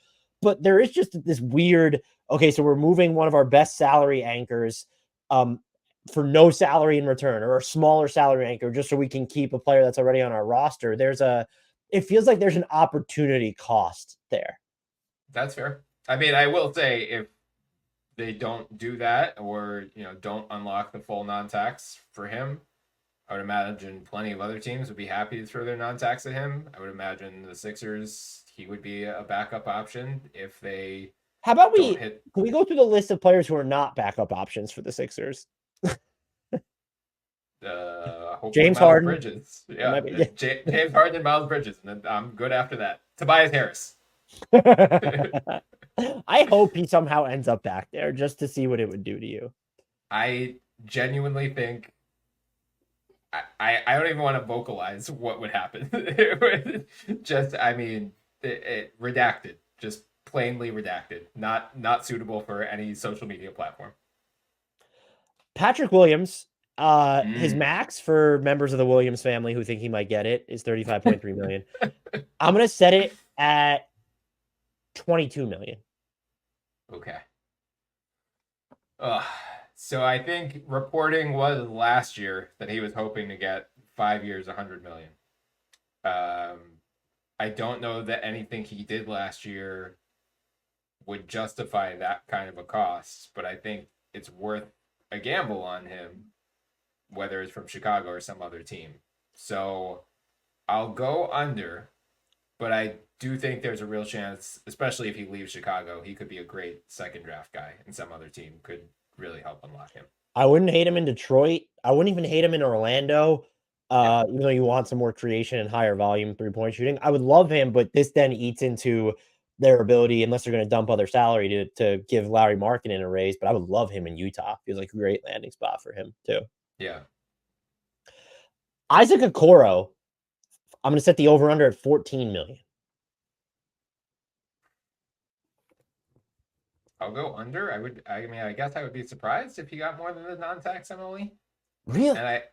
A: But there is just this weird, okay, so we're moving one of our best salary anchors for no salary in return, or a smaller salary anchor, just so we can keep a player that's already on our roster. It feels like there's an opportunity cost there.
B: That's fair. I mean, I will say if they don't do that, or don't unlock the full non-tax for him, I would imagine plenty of other teams would be happy to throw their non-tax at him. I would imagine the Sixers, he would be a backup option if they.
A: How about can we go through the list of players who are not backup options for the Sixers? James Harden,
B: Bridges. Yeah, James Harden and Miles Bridges, and I'm good after that. Tobias Harris.
A: I hope he somehow ends up back there just to see what it would do to you.
B: I genuinely think I don't even want to vocalize what would happen. Just, I mean, it redacted, just plainly redacted, not suitable for any social media platform.
A: Patrick Williams, his max for members of the Williams family who think he might get it is 35.3 million. I'm going to set it at 22 million.
B: Okay. So I think reporting was last year that he was hoping to get 5 years, 100 million. I don't know that anything he did last year would justify that kind of a cost, but I think it's worth a gamble on him, whether it's from Chicago or some other team. So I'll go under, but I do think there's a real chance, especially if he leaves Chicago, he could be a great second draft guy, and some other team could really help unlock him.
A: I wouldn't hate him in Detroit. I wouldn't even hate him in Orlando. Even though you want some more creation and higher volume 3-point shooting, I would love him, but this then eats into their ability, unless they're going to dump other salary, to give Lauri Markkanen a raise. But I would love him in Utah. Feels like a great landing spot for him too.
B: Yeah.
A: Isaac Okoro, I'm going to set the over-under at 14 million.
B: I'll go under. I guess I would be surprised if he got more than the non-tax MLE.
A: Really?
B: And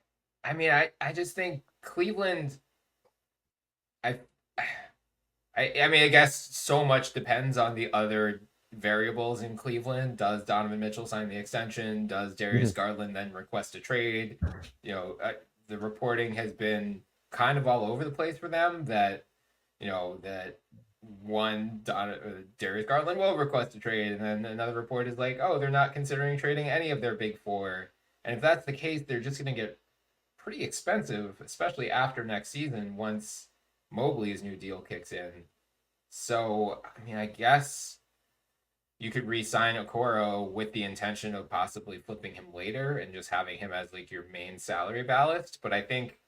B: I just think Cleveland, I mean, I guess so much depends on the other variables in Cleveland. Does Donovan Mitchell sign the extension? Does Darius Garland then request a trade? The reporting has been kind of all over the place for them that Darius Garland will request a trade, and then another report is like, oh, they're not considering trading any of their big four. And if that's the case, they're just going to get pretty expensive, especially after next season once Mobley's new deal kicks in. So, I mean, I guess you could re-sign Okoro with the intention of possibly flipping him later and just having him as like your main salary ballast. But I think,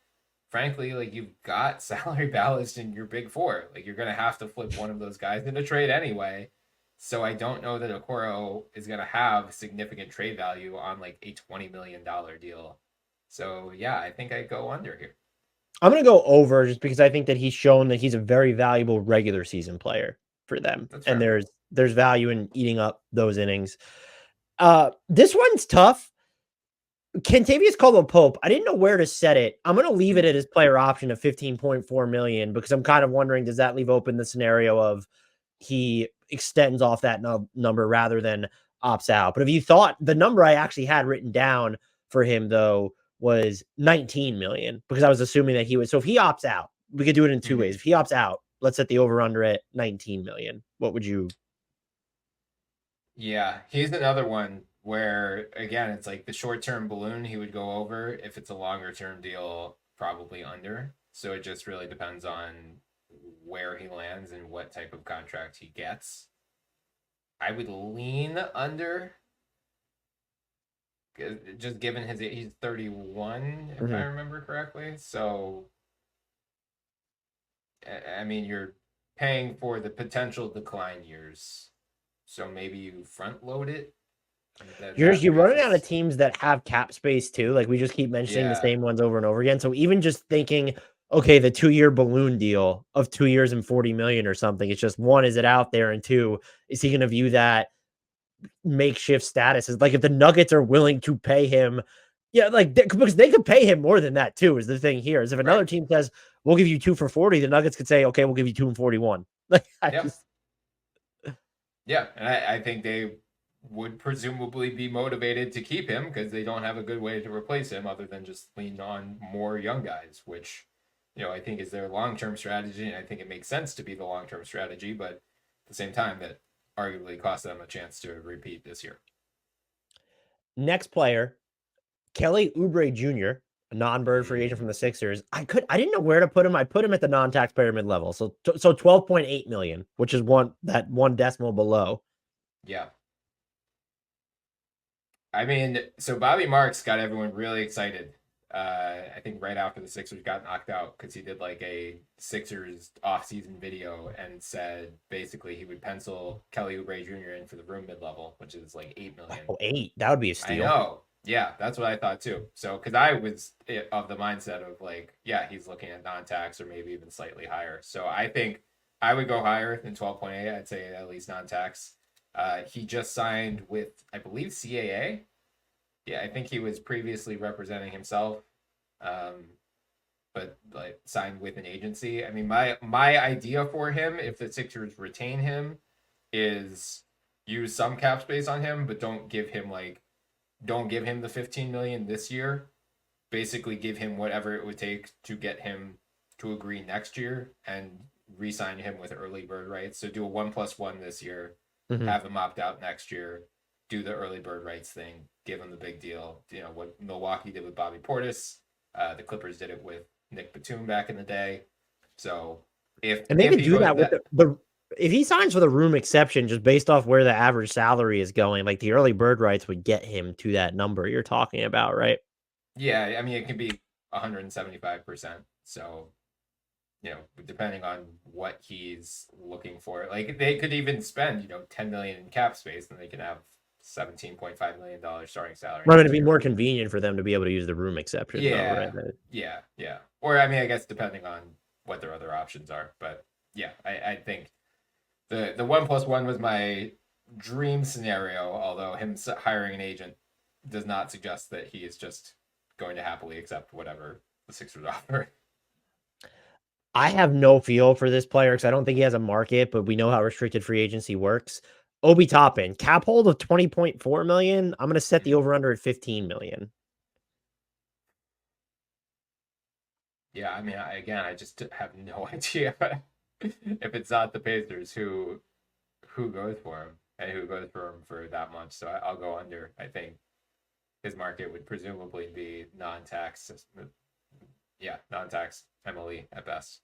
B: frankly, like you've got salary ballast in your big four. Like you're gonna have to flip one of those guys in a trade anyway. So I don't know that Okoro is gonna have significant trade value on like a $20 million deal. So yeah, I think I go under here.
A: I'm going to go over just because I think that he's shown that he's a very valuable regular season player for them.
B: That's
A: And
B: fair.
A: there's value in eating up those innings. This one's tough. Kentavious Caldwell-Pope, I didn't know where to set it. I'm going to leave it at his player option of 15.4 million because I'm kind of wondering, does that leave open the scenario of he extends off that number rather than opts out? But if you thought the number I actually had written down for him though was 19 million because I was assuming that he would. So if he opts out, we could do it in two ways. If he opts out, let's set the over under at 19 million. What would you?
B: Yeah, he's another one where again it's like the short term balloon he would go over. If it's a longer term deal, probably under. So it just really depends on where he lands and what type of contract he gets. I would lean under, just given he's 31 if I remember correctly. So I mean you're paying for the potential decline years. So maybe you front load it.
A: You're running out of teams that have cap space too. Like we just keep mentioning the
B: Yeah,
A: same ones over and over again. So even just thinking, okay, the 2-year balloon deal of 2 years and 40 million or something. It's just one, is it out there? And two, is he going to view that makeshift status as like if the Nuggets are willing to pay him? Yeah, like because they could pay him more than that too. Is the thing here is if
B: right.
A: another team says we'll give you 2 for 40, the Nuggets could say, okay, we'll give you 2 and 41. Like I
B: Yeah.
A: just
B: Yeah. And I think they would presumably be motivated to keep him because they don't have a good way to replace him other than just lean on more young guys, which, I think is their long term strategy. And I think it makes sense to be the long term strategy, but at the same time, that arguably cost them a chance to repeat this year.
A: next player, Kelly Oubre Jr., a non-bird free agent from the Sixers. I didn't know where to put him. I put him at the non-taxpayer mid-level. So 12.8 million, which is one decimal below.
B: Yeah. I mean, so Bobby Marks got everyone really excited. I think right after the Sixers got knocked out because he did like a Sixers offseason video and said basically he would pencil Kelly Oubre Jr. in for the room mid level, which is like 8 million.
A: Oh, 8. That would be a
B: I
A: steal.
B: know. Yeah, that's what I thought too. So, because I was of the mindset of like, yeah, he's looking at non-tax or maybe even slightly higher. So I think I would go higher than 12.8. I'd say at least non-tax. He just signed with, I believe, CAA. Yeah, I think he was previously representing himself, but like signed with an agency. I mean, my idea for him, if the Sixers retain him, is use some cap space on him, but don't give him the 15 million this year. Basically, give him whatever it would take to get him to agree next year and re-sign him with early bird rights. So do a 1+1 this year, have him opt out next year, do the early bird rights thing, give him the big deal. What Milwaukee did with Bobby Portis, the Clippers did it with Nick Batum back in the day. So if
A: And they could
B: he
A: do
B: goes
A: that with the if he signs for the room exception, just based off where the average salary is going, like the early bird rights would get him to that number you're talking about, right?
B: yeah, I mean it can be 175%. So depending on what he's looking for, like they could even spend 10 million in cap space, and they can have $17.5 million starting salary.
A: Right, it'd be more convenient for them to be able to use the room exception, though, right?
B: Yeah. Or I mean, I guess depending on what their other options are, but yeah, I think the 1+1 was my dream scenario. Although him hiring an agent does not suggest that he is just going to happily accept whatever the Sixers offer.
A: I have no feel for this player because I don't think he has a market, but we know how restricted free agency works. Obi Toppin, cap hold of 20.4 million. I'm going to set the over under at 15 million.
B: Yeah, I mean, I just have no idea if it's not the Pacers who goes for him and who goes for him for that much. So I'll go under. I think his market would presumably be non-tax. Yeah, non-tax MLE at best.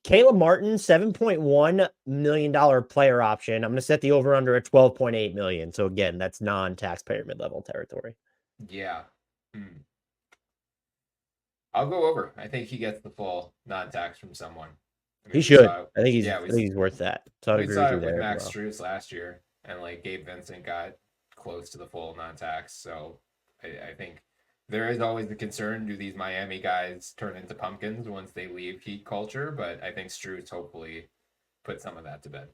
A: Caleb Martin, $7.1 million player option. I'm going to set the over under at 12.8 million. So again, that's non-taxpayer mid-level territory.
B: Yeah. I'll go over. I think he gets the full non-tax from someone. I mean,
A: He
B: we
A: should.
B: saw,
A: I think
B: yeah,
A: he's worth that. So I'd
B: we
A: agree
B: saw
A: with you
B: it with
A: there as
B: Max
A: well.
B: Strus last year, and like Gabe Vincent got close to the full non-tax. So I think there is always the concern: do these Miami guys turn into pumpkins once they leave Heat culture? But I think Strus hopefully put some of that to bed.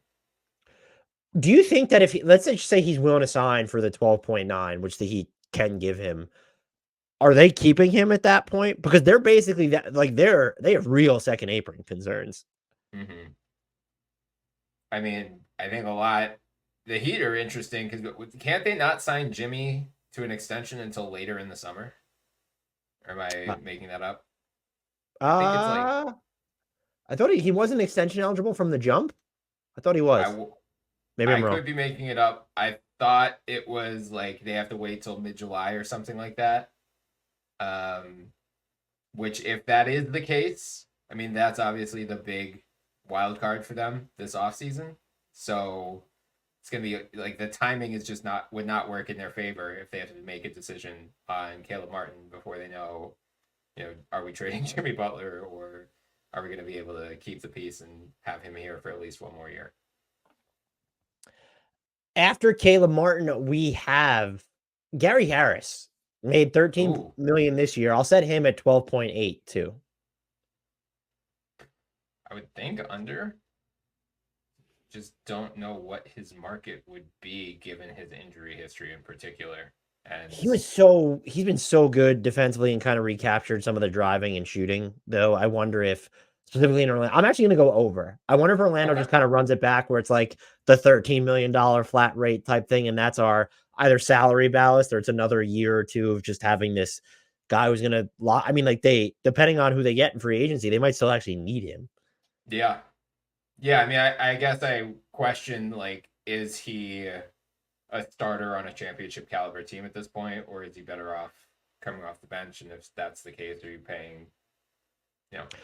A: Do you think that if let's just say he's willing to sign for the 12.9, which the Heat can give him, are they keeping him at that point? Because they're basically that like they have real second apron concerns.
B: Mm-hmm. I mean, I think a lot. The Heat are interesting because can't they not sign Jimmy to an extension until later in the summer? Or am I making that up? I think it's like
A: I thought he wasn't extension eligible from the jump. I thought he was. Maybe
B: I
A: I'm
B: could
A: wrong.
B: be making it up. I thought it was like they have to wait till mid-July or something like that. Um, which if that is the case, I mean that's obviously the big wild card for them this offseason. So it's gonna be like the timing is just not would not work in their favor if they have to make a decision on Caleb Martin before they know, are we trading Jimmy Butler or are we going to be able to keep the piece and have him here for at least one more year?
A: After Caleb Martin, we have Gary Harris made 13
B: Ooh,
A: million this year. I'll set him at 12.8 too.
B: I would think under. Just don't know what his market would be given his injury history in particular. And
A: He's been so good defensively and kind of recaptured some of the driving and shooting, though. I wonder if specifically in Orlando, I'm actually going to go over. I wonder if Orlando
B: okay,
A: just kind of runs it back where it's like the $13 million flat rate type thing. And that's our either salary ballast or it's another year or two of just having this guy who's going to, I mean, like depending on who they get in free agency, they might still actually need him.
B: yeah, yeah. I mean, I guess I question like, is he a starter on a championship caliber team at this point, or is he better off coming off the bench? And if that's the case, are you paying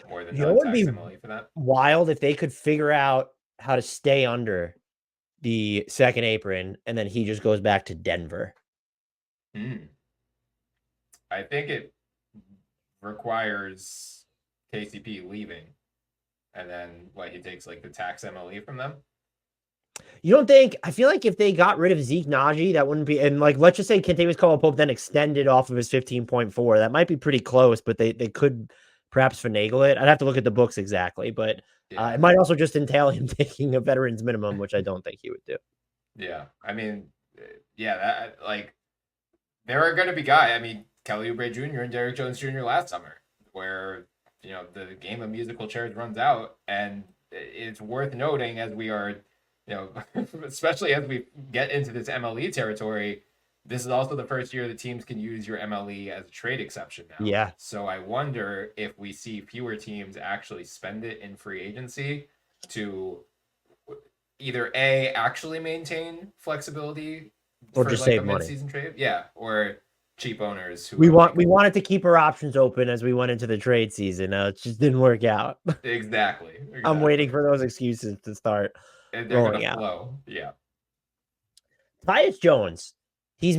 B: more than
A: You know what would
B: non-tax
A: be
B: MLE for that?
A: wild if they could figure out how to stay under the second apron and then he just goes back to Denver.
B: Hmm. I think it requires KCP leaving, and then what he takes like the tax MLE from them.
A: You don't think? I feel like if they got rid of Zeke Naji, that wouldn't be. And like, let's just say Kentavious Caldwell-Pope then extended off of his 15.4. That might be pretty close, but they could perhaps finagle it. I'd have to look at the books exactly, but
B: Yeah,
A: it might also just entail him taking a veteran's minimum, which I don't think he would do.
B: yeah. I mean, yeah, that like there are going to be guys. I mean, Kelly Oubre Jr. and Derrick Jones Jr. last summer, where the game of musical chairs runs out, and it's worth noting as we are, especially as we get into this MLE territory. This is also the first year that teams can use your MLE as a trade exception now.
A: Yeah.
B: So I wonder if we see fewer teams actually spend it in free agency to either A, actually maintain flexibility
A: Or
B: for
A: just
B: like a
A: save money.
B: mid-season trade, yeah, or cheap owners who
A: We
B: are like,
A: wanted to keep our options open as we went into the trade season. It just didn't work out.
B: exactly,
A: I'm waiting
B: exactly,
A: for those excuses to start
B: and they're
A: rolling
B: gonna
A: out.
B: flow, yeah.
A: Tyus Jones, he's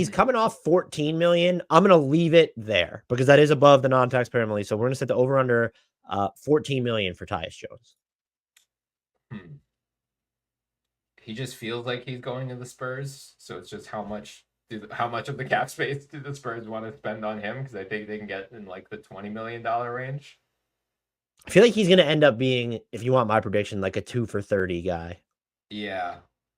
A: coming off 14 million. I'm gonna leave it there because that is above the non-taxpayer penalty. So we're gonna set the over under 14 million for Tyus Jones.
B: Hmm. He just feels like he's going to the Spurs, so it's just how much of the cap space do the Spurs want to spend on him? Because I think they can get in like the $20 million range.
A: I feel like he's gonna end up being, if you want my prediction, like a 2 for 30 guy.
B: Yeah,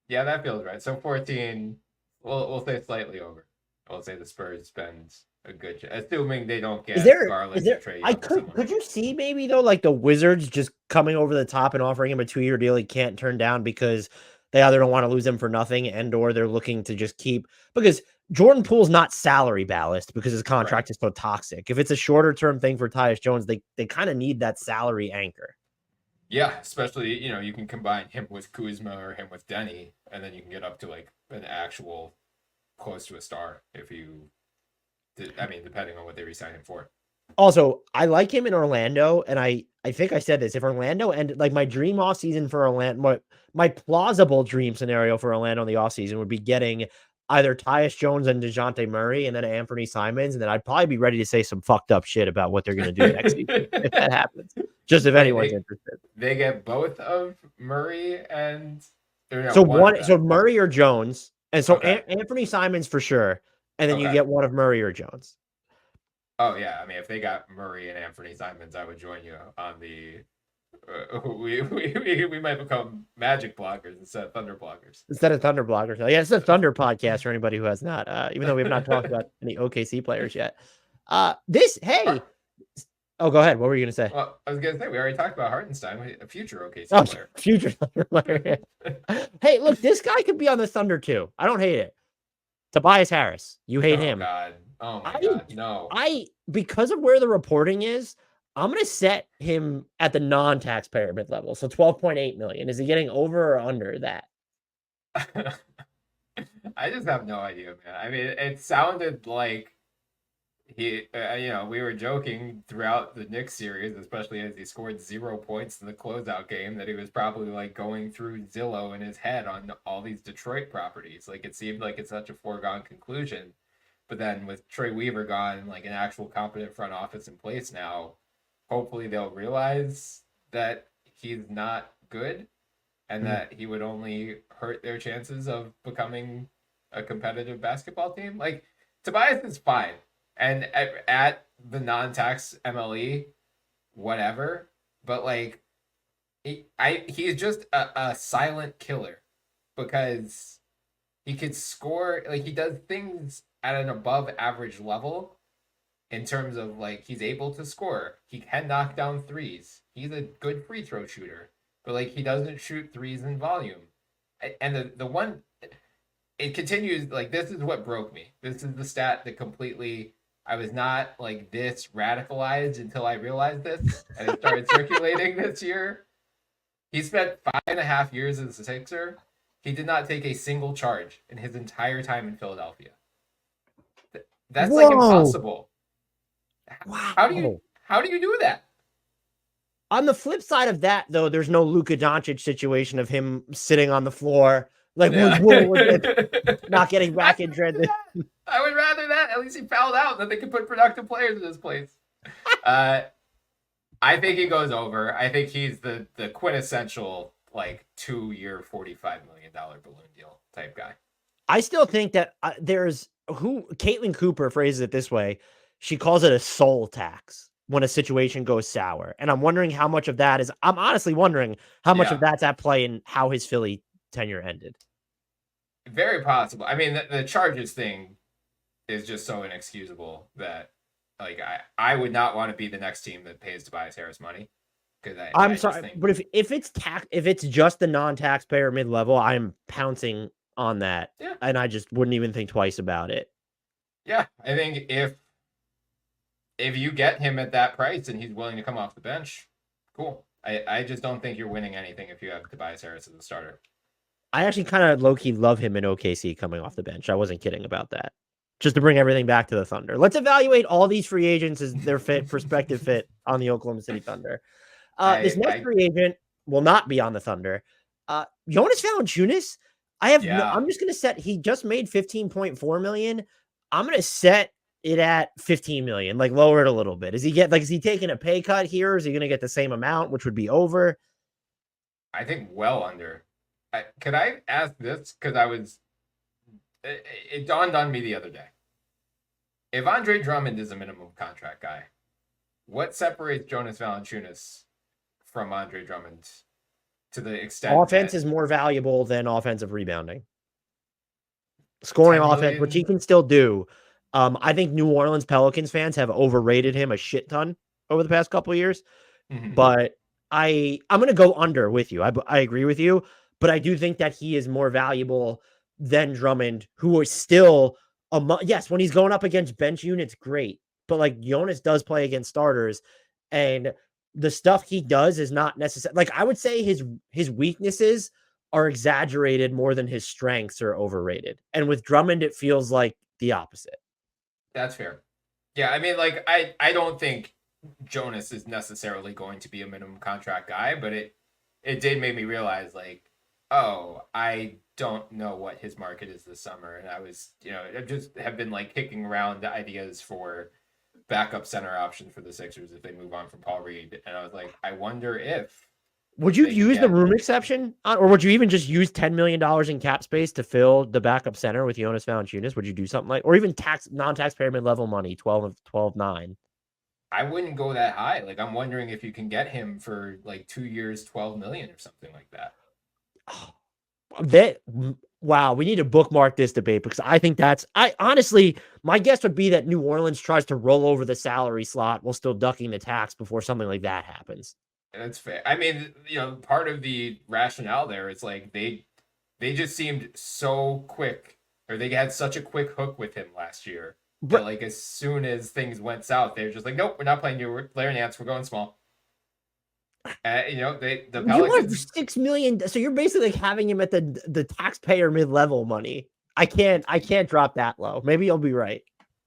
B: yeah, that feels right. So 14, we'll say slightly over. We'll say the Spurs spend a good, assuming they don't
A: Is
B: get
A: there is
B: Garland or
A: there
B: Trae
A: I
B: Young or someone.
A: could you see maybe though like the Wizards just coming over the top and offering him a 2-year deal he can't turn down because they either don't want to lose him for nothing and or they're looking to just keep because Jordan Poole's not salary ballast because his
B: Right.
A: contract is so toxic. If it's a shorter term thing for Tyus Jones, they kind of need that salary anchor.
B: Yeah, especially, you can combine him with Kuzma or him with Denny, and then you can get up to like an actual close to a star if you, I mean, depending on what they resign him for.
A: Also, I like him in Orlando, and I think I said this. If Orlando ended like my dream offseason for Orlando, my plausible dream scenario for Orlando in the offseason would be getting either Tyus Jones and DeJounte Murray and then Anthony Simons, and then I'd probably be ready to say some fucked up shit about what they're gonna do next season if that happens. Just if
B: Wait,
A: anyone's interested.
B: they get both of Murray and or no,
A: So
B: one of
A: one, so
B: them.
A: Murray or Jones, and so
B: Okay.
A: Anthony Simons for sure, and then you
B: Okay.
A: get one of Murray or Jones.
B: Oh yeah, I mean, if they got Murray and Anthony Simons, I would join you on the. We might become Magic bloggers instead of Thunder bloggers.
A: Instead of Thunder bloggers. Yeah, it's a Thunder podcast for anybody who has not, even though we have not talked about any OKC players yet. Hey. Oh, go ahead. What were you going to say?
B: Well, I was going to say, we already talked about Hartenstein, a future OKC player.
A: Future Thunder player. Hey, look, this guy could be on the Thunder too. I don't hate it. Tobias Harris. You hate him.
B: God. Oh my God. No.
A: Because of where the reporting is, I'm going to set him at the non-taxpayer mid level. So 12.8 million. Is he getting over or under that?
B: I just have no idea, man. I mean, it sounded like he, we were joking throughout the Knicks series, especially as he scored 0 points in the closeout game, that he was probably like going through Zillow in his head on all these Detroit properties. Like it seemed like it's such a foregone conclusion. But then with Troy Weaver gone, like an actual competent front office in place now, hopefully they'll realize that he's not good and that he would only hurt their chances of becoming a competitive basketball team. Like Tobias is fine. And at the non-tax MLE, whatever. But like he's just a silent killer because he could score, like he does things at an above average level in terms of like he's able to score. He can knock down threes. He's a good free throw shooter, but like he doesn't shoot threes in volume. And the one, it continues, like this is what broke me. This is the stat that completely, I was not like this radicalized until I realized this and it started circulating this year. He spent 5.5 years as a Sixer. He did not take a single charge in his entire time in Philadelphia. That's like impossible.
A: Wow.
B: How do you do that?
A: On the flip side of that, though, there's no Luka Doncic situation of him sitting on the floor, like not getting back in trend.
B: I would rather that. At least he fouled out, that they could put productive players in this place. I think he goes over. I think he's the quintessential like 2-year, $45 million balloon deal type guy.
A: I still think that there's Caitlin Cooper phrases it this way. She calls it a soul tax when a situation goes sour. And I'm wondering how much of that is, I'm honestly wondering how much of that's at play in how his Philly tenure ended.
B: Very possible. I mean, the charges thing is just so inexcusable that like I would not want to be the next team that pays Tobias Harris money.
A: I'm sorry, but if it's just the non-taxpayer mid-level, I'm pouncing on that.
B: Yeah.
A: And I just wouldn't even think twice about it.
B: Yeah, I think if you get him at that price and he's willing to come off the bench, cool. I just don't think you're winning anything if you have Tobias Harris as a starter.
A: I actually kind of low-key love him in OKC coming off the bench. I wasn't kidding about that. Just to bring everything back to the Thunder. Let's evaluate all these free agents as their prospective fit on the Oklahoma City Thunder. This next free agent will not be on the Thunder. Jonas Valanciunas, I'm just going to set, he just made 15.4 million. I'm going to set it at 15 million, like lower it a little bit. Is he taking a pay cut here? Or is he going to get the same amount, which would be over?
B: I think well under. Could I ask this? Because it dawned on me the other day. If Andre Drummond is a minimum contract guy, what separates Jonas Valanciunas from Andre Drummond to the extent
A: offense is more valuable than offensive rebounding? Scoring offense, which he can still do. I think New Orleans Pelicans fans have overrated him a shit ton over the past couple of years. Mm-hmm. But I'm going to go under with you. I agree with you, but I do think that he is more valuable than Drummond, who is still yes, when he's going up against bench units, great. But like Jonas does play against starters, and the stuff he does is not necessary. Like I would say his weaknesses are exaggerated more than his strengths are overrated. And with Drummond, it feels like the opposite.
B: That's fair. Yeah, I mean, like I don't think Jonas is necessarily going to be a minimum contract guy, but it did make me realize like, oh, I don't know what his market is this summer, and I was, I just have been like kicking around the ideas for backup center option for the Sixers if they move on from Paul Reed, and I was like, I wonder if
A: Would you
B: they could
A: use the
B: get.
A: room exception, or would you even just use $10 million in cap space to fill the backup center with Jonas Valanciunas? Would you do something like, or even non-taxpayer mid-level money, 12-9?
B: I wouldn't go that high. Like I'm wondering if you can get him for like 2 years, 12 million or something like that.
A: That wow, we need to bookmark this debate because I think I honestly, my guess would be that New Orleans tries to roll over the salary slot while still ducking the tax before something like that happens.
B: That's fair. I mean, part of the rationale there is like they just seemed so quick, or they had such a quick hook with him last year that like as soon as things went south, they were just like, nope, we're not playing you. We're Larry Nance. We're going small. The Pelicans
A: $6 million. So you're basically like having him at the taxpayer mid-level money. I can't drop that low. Maybe you'll be right.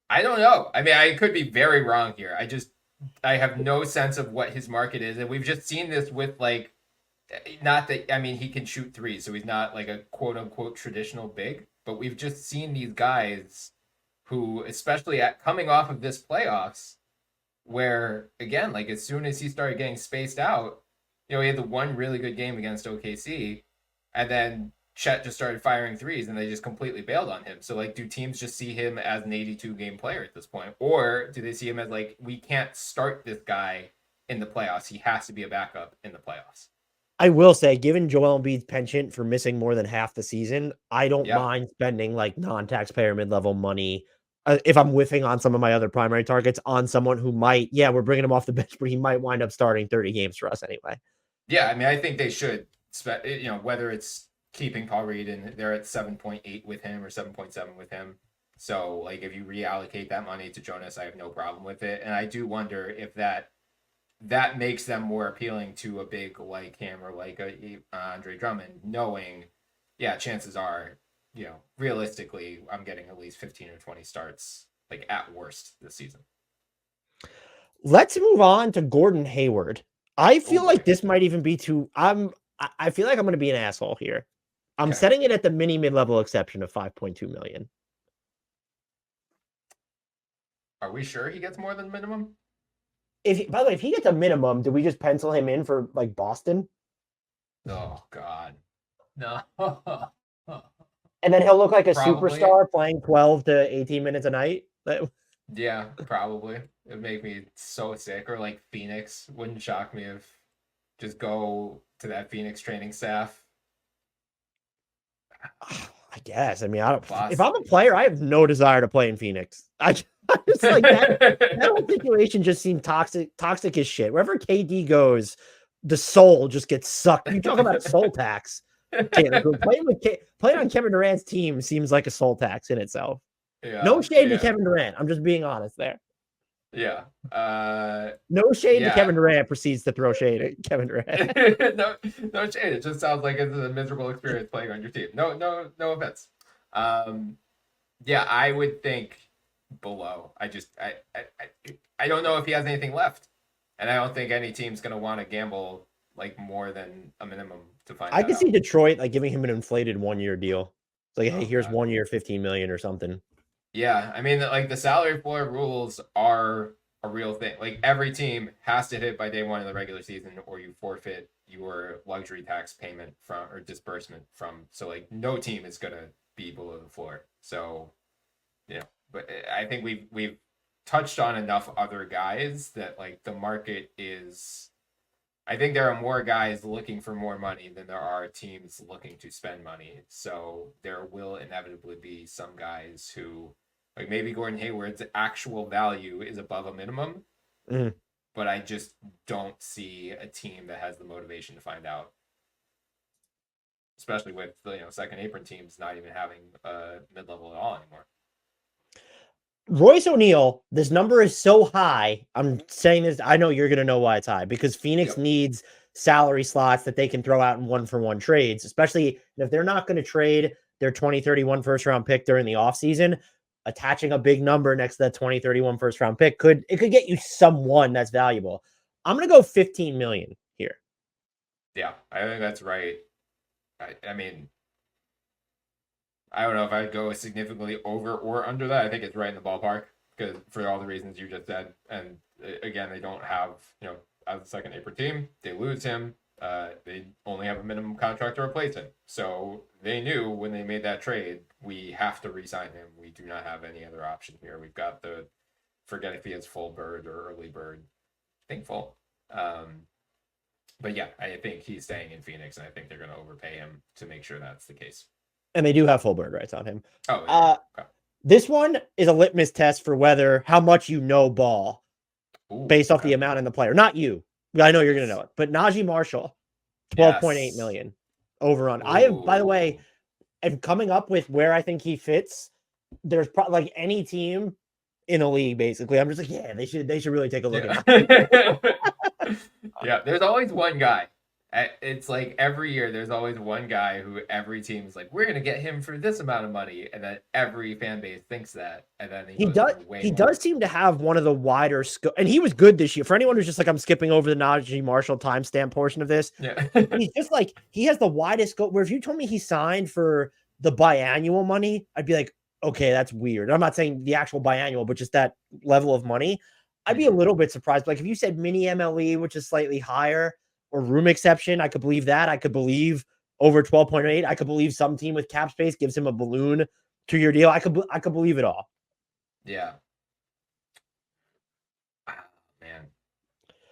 B: I don't know. I mean, I could be very wrong here. I have no sense of what his market is, and we've just seen this with like, not that, I mean, he can shoot threes, so he's not like a quote unquote traditional big, but we've just seen these guys who, especially coming off of this playoffs, where again, like as soon as he started getting spaced out, he had the one really good game against OKC, and then Chet just started firing threes and they just completely bailed on him. So like, do teams just see him as an 82 game player at this point? Or do they see him as like, we can't start this guy in the playoffs. He has to be a backup in the playoffs.
A: I will say, given Joel Embiid's penchant for missing more than half the season, I don't mind spending like non-taxpayer mid-level money if I'm whiffing on some of my other primary targets on someone who might, we're bringing him off the bench, but he might wind up starting 30 games for us anyway.
B: Yeah, I mean, I think they should, whether it's keeping Paul Reed and they're at 7.8 with him or 7.7 with him. So like if you reallocate that money to Jonas, I have no problem with it. And I do wonder if that makes them more appealing to a big like him or like a Andre Drummond, knowing, chances are, realistically, I'm getting at least 15 or 20 starts, like at worst this season.
A: Let's move on to Gordon Hayward. I feel like this might even be I feel like I'm going to be an asshole here. I'm setting it at the mid-level exception of 5.2 million.
B: Are we sure he gets more than minimum?
A: By the way, if he gets a minimum, do we just pencil him in for like Boston?
B: Oh God, no.
A: And then he'll look like a superstar playing 12 to 18 minutes a night.
B: Yeah, probably. It'd make me so sick. Or like Phoenix. Wouldn't shock me if just go to that Phoenix training staff.
A: I guess. I mean, if I'm a player, I have no desire to play in Phoenix. I just like that whole situation just seemed toxic as shit. Wherever KD goes, the soul just gets sucked. You talk about a soul tax. Playing on Kevin Durant's team seems like a soul tax in itself.
B: Yeah,
A: no shade to Kevin Durant. I'm just being honest there.
B: Yeah.
A: No shade to Kevin Durant proceeds to throw shade at Kevin Durant.
B: no shade. It just sounds like it's a miserable experience playing on your team. No offense. I would think below. I don't know if he has anything left, and I don't think any team's gonna want to gamble like more than a minimum to find.
A: I could see Detroit like giving him an inflated 1-year deal. It's like, hey, here's 1 year, 15 million or something.
B: Yeah, I mean, like the salary floor rules are a real thing. Like every team has to hit by day one of the regular season, or you forfeit your luxury tax payment from or disbursement from. So like no team is gonna be below the floor. So, but I think we've touched on enough other guys that like the market is. I think there are more guys looking for more money than there are teams looking to spend money. So there will inevitably be some guys who, like maybe Gordon Hayward's actual value is above a minimum, but I just don't see a team that has the motivation to find out. Especially with second apron teams not even having a mid-level at all anymore.
A: Royce O'Neale, this number is so high. I'm saying this. I know you're going to know why it's high because Phoenix needs salary slots that they can throw out in 1-for-1 trades, especially if they're not going to trade their 2031 first round pick during the offseason. attaching a big number next to that 2031 first round pick could get you someone that's valuable. I'm going to go 15 million here.
B: Yeah, I think that's right. I mean, I don't know if I'd go significantly over or under that. I think it's right in the ballpark because for all the reasons you just said. And again, they don't have, as a second April team, they lose him. They only have a minimum contract to replace him. So they knew when they made that trade, we have to re-sign him. We do not have any other option here. We've got forget if he has full bird or early bird. I think full. But yeah, I think he's staying in Phoenix, and I think they're going to overpay him to make sure that's the case.
A: And they do have full bird rights on him.
B: Oh, yeah. Okay.
A: This one is a litmus test for how much you know ball based off the amount in the player. Not you. I know you're going to know it. But Naji Marshall, 12.8 million over on. I have, by the way, am coming up with where I think he fits. There's probably like any team in a league, basically. I'm just like, yeah, they should really take a look at it.
B: Yeah, there's always one guy. It's like every year there's always one guy who every team is like, we're going to get him for this amount of money. And then every fan base thinks that. And then he
A: does seem to have one of the wider scope. And he was good this year. For anyone who's just like, I'm skipping over the Naji Marshall timestamp portion of this.
B: Yeah.
A: He's just like, he has the widest scope where if you told me he signed for the biannual money, I'd be like, okay, that's weird. I'm not saying the actual biannual, but just that level of money. I'd be a little bit surprised. Like if you said mini MLE, which is slightly higher, or room exception, I could believe that. I could believe over 12.8. I could believe some team with cap space gives him a balloon 2-year deal. I could believe it all.
B: Yeah. Man.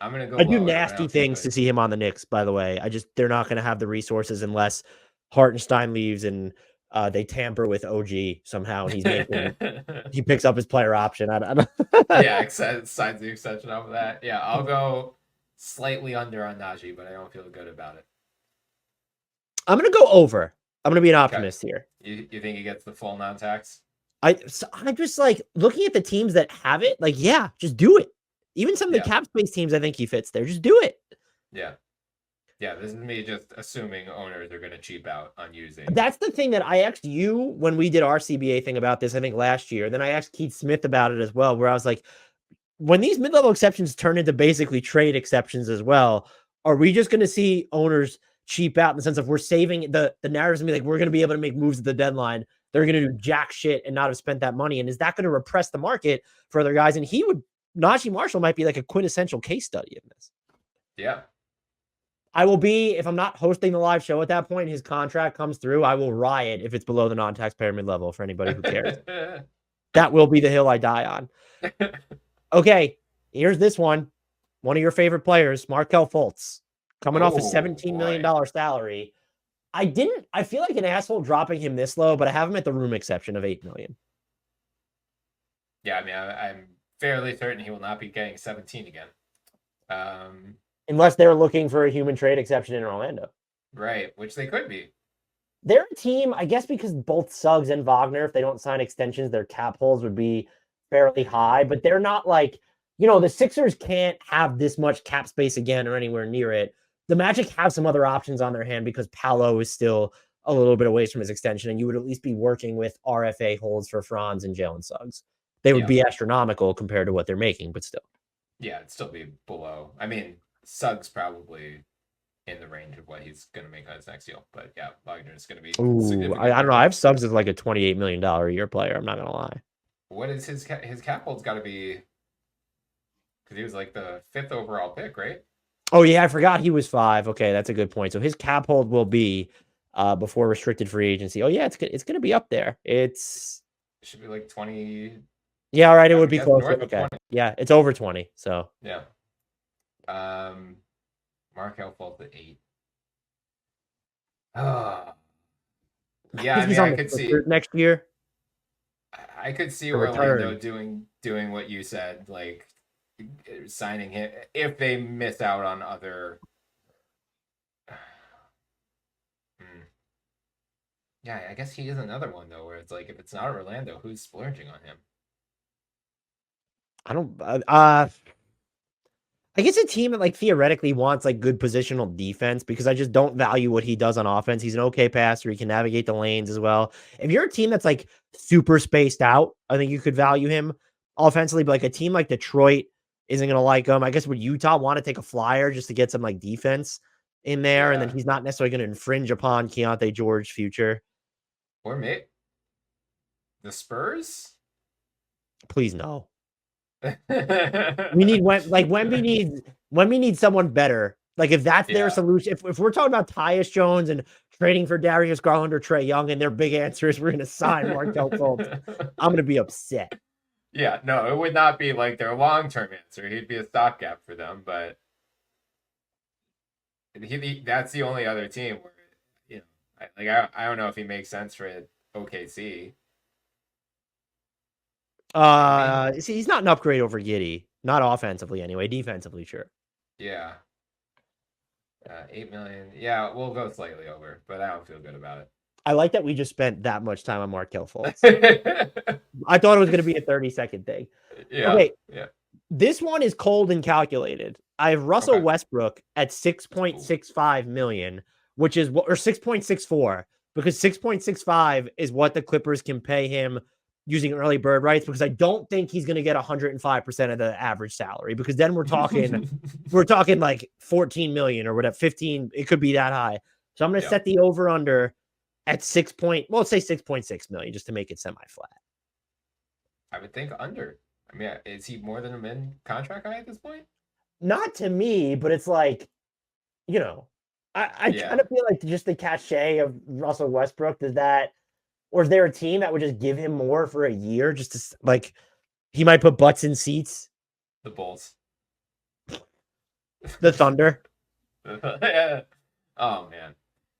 B: I'm going to go.
A: I do nasty things to see him on the Knicks, by the way. They're not going to have the resources unless Hartenstein leaves and they tamper with OG somehow. And he picks up his player option. I don't
B: Yeah, signs the extension off of that. Yeah, I'll go slightly under on Naji, but I don't feel good about it.
A: I'm going to go over. I'm going to be an optimist here.
B: You think he gets the full non-tax?
A: I'm just like looking at the teams that have it. Like, yeah, just do it. Even some of the cap space teams, I think he fits there. Just do it.
B: Yeah. Yeah, this is me just assuming owners are going to cheap out on using.
A: That's the thing that I asked you when we did our CBA thing about this, I think last year. Then I asked Keith Smith about it as well, where I was like, when these mid-level exceptions turn into basically trade exceptions as well, are we just going to see owners cheap out in the sense of we're saving the narratives and be like, we're going to be able to make moves at the deadline. They're going to do jack shit and not have spent that money. And is that going to repress the market for other guys? And Naji Marshall might be like a quintessential case study in this.
B: Yeah.
A: I will be, if I'm not hosting the live show at that point, his contract comes through, I will riot if it's below the non-taxpayer mid-level for anybody who cares. That will be the hill I die on. Okay, here's this one. One of your favorite players, Markelle Fultz, coming off a $17 million salary. I feel like an asshole dropping him this low, but I have him at the room exception of $8 million.
B: Yeah, I mean, I'm fairly certain he will not be getting 17 again.
A: Unless they're looking for a human trade exception in Orlando.
B: Right, which they could be.
A: They're a team, I guess, because both Suggs and Wagner, if they don't sign extensions, their cap holds would be fairly high, but they're not like, the Sixers can't have this much cap space again or anywhere near it. The Magic have some other options on their hand because Paolo is still a little bit away from his extension, and you would at least be working with RFA holds for Franz and Jalen Suggs. They would be astronomical compared to what they're making, but still.
B: Yeah, it'd still be below. I mean, Suggs probably in the range of what he's going to make on his next deal. But yeah, Wagner is going to be significant.
A: I don't know. I have Suggs as like a $28 million a year player. I'm not going to lie.
B: What is his cap hold's got to be? Because he was like the 5th overall pick, right?
A: Oh, yeah. I forgot he was 5. Okay, that's a good point. So his cap hold will be before restricted free agency. Oh, yeah, it's going to be up there. It
B: should be like 20.
A: Yeah, all right. It would be closer. Okay. Yeah, it's over 20. So
B: yeah. Markelle Fultz at 8. Yeah, I mean, I could see
A: next year.
B: I could see Orlando doing what you said, like signing him if they miss out on other. Yeah, I guess he is another one though, where it's like if it's not Orlando, who's splurging on him?
A: I don't. I guess a team that like theoretically wants like good positional defense because I just don't value what he does on offense. He's an okay passer. He can navigate the lanes as well. If you're a team that's like super spaced out, I think you could value him offensively. But like a team like Detroit isn't going to like him. I guess would Utah want to take a flyer just to get some like defense in there? And then
B: Yeah.
A: he's not necessarily going to infringe upon Keontae George's future.
B: Or maybe the Spurs?
A: Please no. We
B: We
A: need Wemby needs someone better. Like if that's their solution, if we're talking about Tyus Jones and trading for Darius Garland or Trae Young, and their big answer is we're going to sign Markelle Fultz, I'm going to be upset.
B: Yeah, no, it would not be like their long-term answer. He'd be a stopgap for them, but that's the only other team where, you know, I don't know if he makes sense for OKC.
A: See, he's not an upgrade over Giddey, not offensively anyway. Defensively, sure.
B: Yeah. 8 million. Yeah, we'll go slightly over, but I don't feel good about it.
A: I like that we just spent that much time on Markelle Fultz. I thought it was going to be a 30-second thing.
B: Yeah.
A: Okay.
B: Yeah.
A: This one is cold and calculated. I have Russell Westbrook at 6.65 million, which is what, or 6.64, because 6.65 is what the Clippers can pay him using early bird rights, because I don't think he's going to get 105% of the average salary, because then we're talking like 14 million or whatever, 15. It could be that high. So I'm going to set the over under at let's say 6.6 million just to make it semi-flat.
B: I would think under. I mean, is he more than a min contract guy at this point?
A: Not to me, but it's like, you know, I kind of feel like just the cachet of Russell Westbrook, or is there a team that would just give him more for a year just to, like, he might put butts in seats?
B: The Bulls.
A: The Thunder.
B: Oh, man.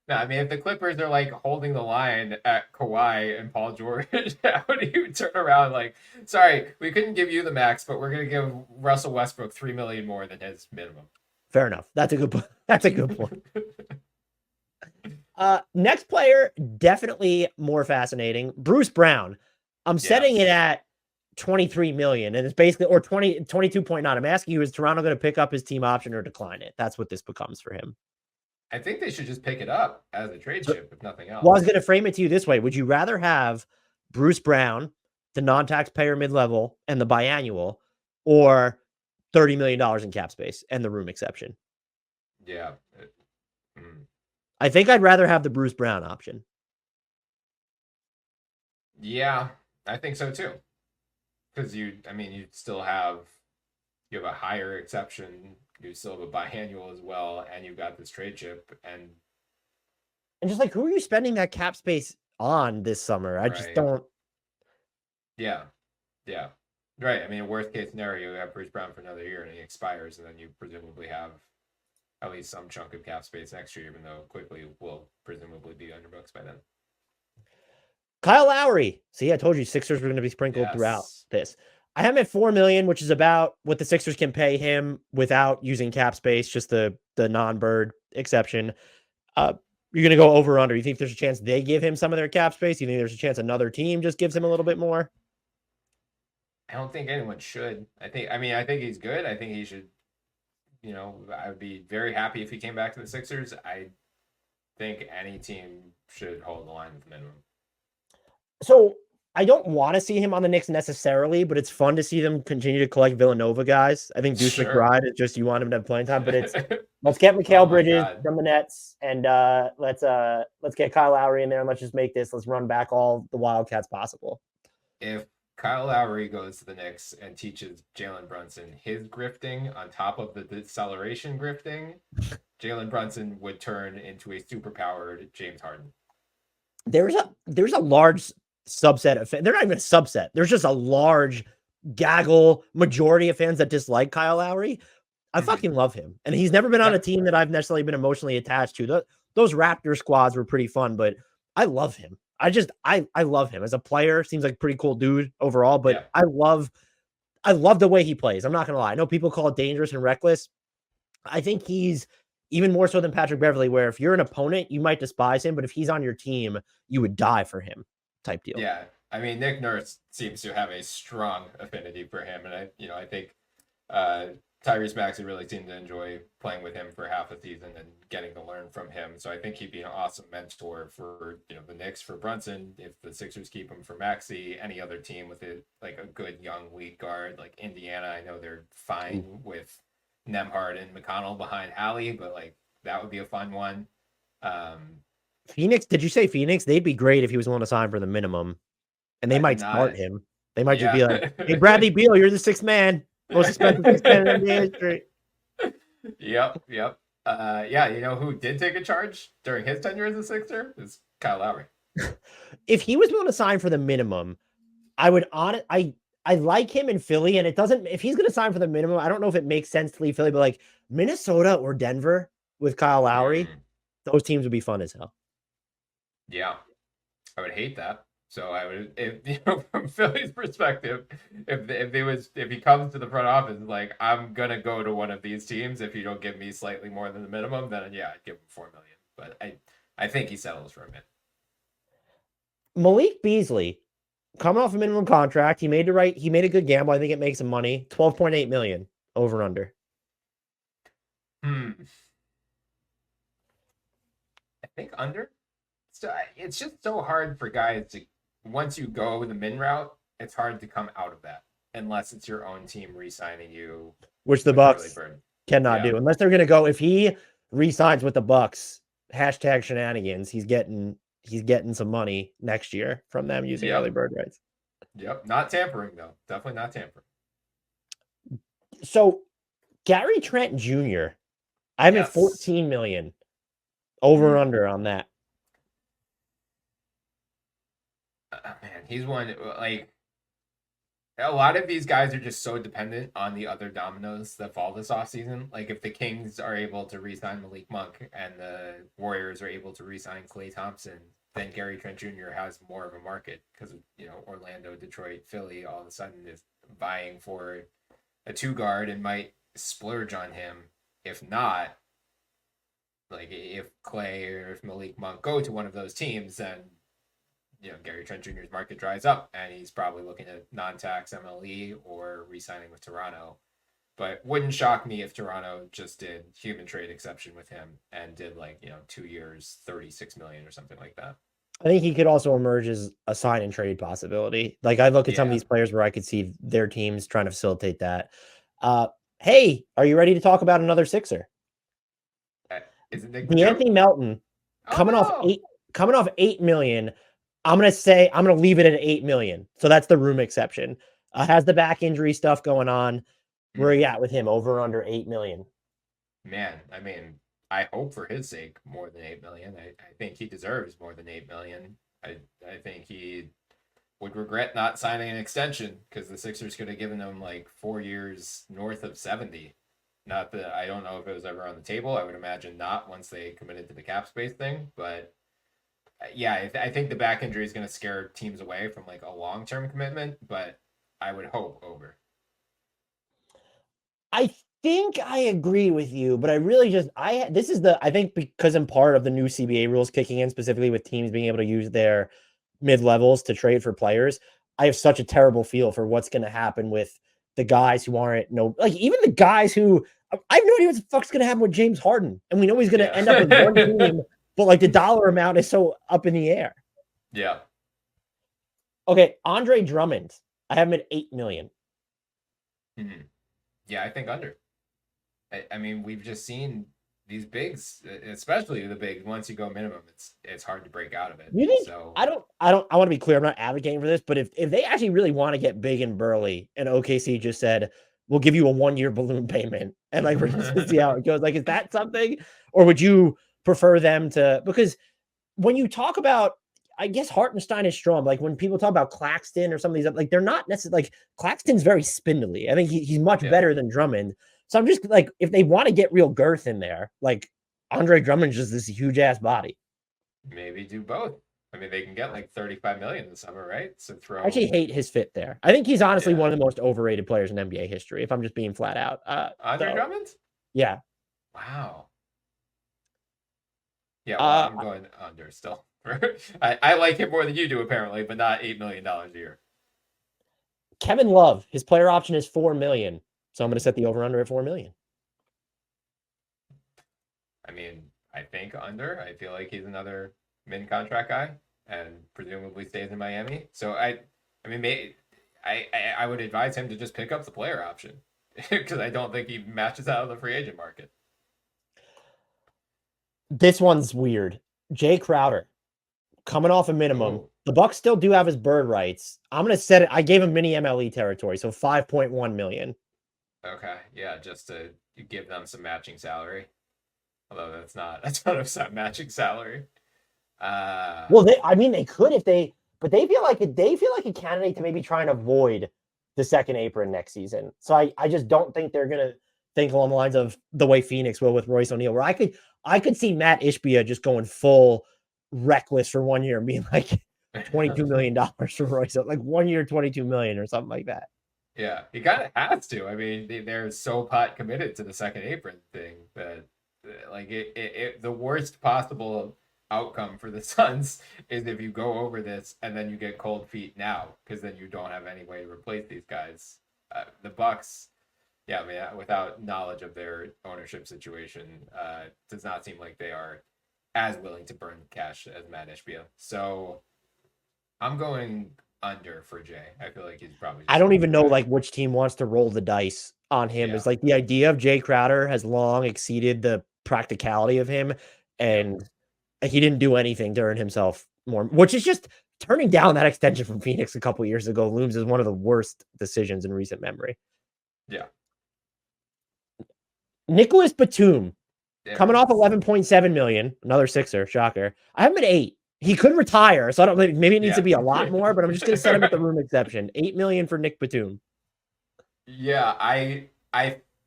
B: No, I mean, if the Clippers are like holding the line at Kawhi and Paul George, how do you turn around like, sorry, we couldn't give you the max, but we're going to give Russell Westbrook $3 million more than his minimum?
A: Fair enough. That's a good point. That's a good point. Next player, definitely more fascinating. Bruce Brown. I'm setting it at 23 million, and it's basically, or 22.9. I'm asking you, is Toronto going to pick up his team option or decline it? That's what this becomes for him.
B: I think they should just pick it up as a trade chip, if nothing else.
A: Well, I was going to frame it to you this way. Would you rather have Bruce Brown, the non-taxpayer mid-level, and the biannual, or $30 million in cap space and the room exception?
B: Yeah.
A: I think I'd rather have the Bruce Brown option.
B: Yeah, I think so too. Because you still have a higher exception. You still have a biannual as well, and you've got this trade chip, and
A: just like, who are you spending that cap space on this summer? I just don't.
B: Yeah, right. I mean, worst case scenario, you have Bruce Brown for another year, and he expires, and then you presumably have at least some chunk of cap space next year, even though Quickley will presumably be on your books by then.
A: Kyle Lowry. See, I told you Sixers were going to be sprinkled throughout this. I have him at 4 million, which is about what the Sixers can pay him without using cap space, just the non-bird exception. You're going to go over or under. You think there's a chance they give him some of their cap space? You think there's a chance another team just gives him a little bit more?
B: I don't think anyone should. I think he's good. I think he should, I would be very happy if he came back to the Sixers. I think any team should hold the line at the minimum.
A: So I don't want to see him on the Knicks necessarily, but it's fun to see them continue to collect Villanova guys. I think Deuce McBride is just, you want him to have playing time, but it's let's get Mikal Bridges from the Nets, and let's get Kyle Lowry in there, and let's just make this. Let's run back all the Wildcats possible.
B: If Kyle Lowry goes to the Knicks and teaches Jalen Brunson his grifting on top of the deceleration grifting, Jalen Brunson would turn into a superpowered James Harden.
A: There's a large subset of fans. They're not even a subset. There's just a large gaggle majority of fans that dislike Kyle Lowry. I fucking love him. And he's never been on a team that I've necessarily been emotionally attached to. Those Raptor squads were pretty fun, but I love him. I love him as a player. Seems like a pretty cool dude overall, but I love the way he plays. I'm not going to lie. I know people call it dangerous and reckless. I think he's even more so than Patrick Beverley, where if you're an opponent, you might despise him, but if he's on your team, you would die for him. Type deal.
B: Yeah, I mean, Nick Nurse seems to have a strong affinity for him, and I think Tyrese Maxey really seemed to enjoy playing with him for half a season and getting to learn from him. So I think he'd be an awesome mentor for the Knicks for Brunson. If the Sixers keep him for Maxey, any other team with a good young lead guard like Indiana, I know they're fine with Nembhard and McConnell behind Alley, but like that would be a fun one.
A: Phoenix, did you say Phoenix? They'd be great if he was willing to sign for the minimum, and they might start him. They might just be like, "Hey, Bradley Beal, you're the sixth man, most expensive sixth man in NBA history."
B: Yep. Yeah, you know who did take a charge during his tenure as a Sixer is Kyle Lowry.
A: If he was willing to sign for the minimum, I would I like him in Philly, and it doesn't. If he's going to sign for the minimum, I don't know if it makes sense to leave Philly, but like Minnesota or Denver with Kyle Lowry, those teams would be fun as hell.
B: Yeah, I would hate that. So I would, from Philly's perspective, if he comes to the front office like I'm gonna go to one of these teams if you don't give me slightly more than the minimum, then yeah, I'd give him $4 million. But I think he settles for a minute.
A: Malik Beasley, coming off a minimum contract, he made a good gamble. I think it makes him money. $12.8 million over under.
B: I think under. So it's just so hard for guys to, once you go the min route, it's hard to come out of that unless it's your own team re-signing you,
A: which the Bucks cannot do unless they're going to go. If he re-signs with the Bucks, #shenanigans, he's getting some money next year from them using early bird rights.
B: Yep, not tampering though. Definitely not tampering.
A: So Gary Trent Jr., I'm at $14 million over under on that.
B: Man, he's one, like, a lot of these guys are just so dependent on the other dominoes that fall this offseason. Like, if the Kings are able to re-sign Malik Monk and the Warriors are able to re-sign Klay Thompson, then Gary Trent Jr. has more of a market because, Orlando, Detroit, Philly all of a sudden is vying for a two guard and might splurge on him. If not, like, if Klay or if Malik Monk go to one of those teams, then Gary Trent Jr.'s market dries up and he's probably looking at non-tax MLE or re-signing with Toronto. But wouldn't shock me if Toronto just did human trade exception with him and did 2 years, $36 million or something like that.
A: I think he could also emerge as a sign and trade possibility. Like I look at some of these players where I could see their teams trying to facilitate that. Hey, are you ready to talk about another Sixer?
B: Is it Nick
A: Anthony Melton coming off $8 million. I'm going to leave it at $8 million. So that's the room exception. Has the back injury stuff going on. Where are you at with him? Over or under $8 million?
B: Man, I mean, I hope for his sake more than $8 million. I think he deserves more than $8 million. I think he would regret not signing an extension because the Sixers could have given him 4 years north of 70. Not that I don't know if it was ever on the table. I would imagine not once they committed to the cap space thing, but yeah, I think the back injury is going to scare teams away from a long-term commitment, but I would hope over.
A: I think I agree with you, but I really I think because I'm part of the new CBA rules kicking in, specifically with teams being able to use their mid-levels to trade for players, I have such a terrible feel for what's going to happen with the guys who aren't even the guys who I have no idea what the fuck's going to happen with James Harden. And we know he's going to end up with one team. But the dollar amount is so up in the air.
B: Yeah.
A: Okay, Andre Drummond. I have him at $8 million.
B: Mm-hmm. Yeah, I think under. I mean, we've just seen these bigs, especially the bigs. Once you go minimum, it's hard to break out of it.
A: You think? So I want to be clear. I'm not advocating for this, but if they actually really want to get big and burly, and OKC just said we'll give you a 1-year balloon payment, and we're just to see how it goes. Is that something, or would you prefer them to, because when you talk about, I guess Hartenstein is strong. When people talk about Claxton or some of these, they're not necessarily Claxton's very spindly. I think he's much better than Drummond. So I'm just if they want to get real girth in there, Andre Drummond's just this huge ass body.
B: Maybe do both. I mean, they can get $35 million in the summer, right? So
A: I actually hate his fit there. I think he's honestly one of the most overrated players in NBA history, if I'm just being flat out.
B: Andre Drummond?
A: Yeah.
B: Wow. Yeah, well, I'm going under still. I like him more than you do, apparently, but not $8 million a year.
A: Kevin Love, his player option is $4 million. So I'm going to set the over-under at 4 million.
B: I mean, I think under. I feel like he's another min-contract guy and presumably stays in Miami. So I mean, I would advise him to just pick up the player option because I don't think he matches out of the free agent market.
A: This one's weird. Jae Crowder coming off a minimum.
B: Ooh.
A: The Bucks still do have his bird rights. I'm going to set it. I gave him mini MLE territory, so 5.1 million.
B: Okay, yeah, just to give them some matching salary. Although that's not a matching salary.
A: Well, they could if they, but they feel like a candidate to maybe try and avoid the second apron next season. So I just don't think they're gonna think along the lines of the way Phoenix will with Royce O'Neale, where I could see Matt Ishbia just going full reckless for 1 year and being like $22 million for Royce, like 1 year, 22 million or something like that.
B: Yeah, he kind of has to. I mean, they're so pot committed to the second apron thing that like the worst possible outcome for the Suns is if you go over this and then you get cold feet now, because then you don't have any way to replace these guys. The Bucks, yeah, I mean, without knowledge of their ownership situation, does not seem like they are as willing to burn cash as Matt Ishbia. So I'm going under for Jay. I feel like he's probably.
A: I don't even know like which team wants to roll the dice on him. It's like the idea of Jae Crowder has long exceeded the practicality of him, and he didn't do anything to earn himself more, which is just turning down that extension from Phoenix a couple years ago looms as one of the worst decisions in recent memory.
B: Yeah.
A: Nicolas Batum coming off 11.7 million, another Sixer, shocker. I have him at 8. He could retire, so I don't. Maybe it needs to be a lot more, but I'm just going to set him at the room exception. 8 million for Nick Batum.
B: Yeah, I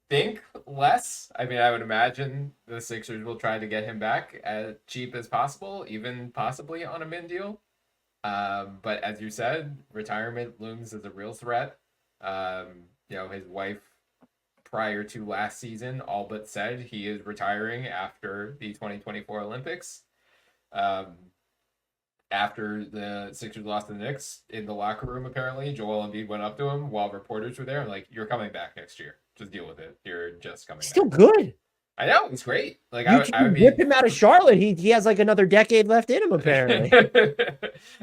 B: think less. I mean, I would imagine the Sixers will try to get him back as cheap as possible, even possibly on a min deal. But as you said, retirement looms as a real threat. His wife, prior to last season, all but said he is retiring after the 2024 Olympics. After the Sixers lost to the Knicks in the locker room, apparently, Joel Embiid went up to him while reporters were there and like, "You're coming back next year. Just deal with it. You're just coming
A: Still
B: back."
A: good.
B: I know, he's great. Like
A: I would whip him out of Charlotte. He has like another decade left in him, apparently.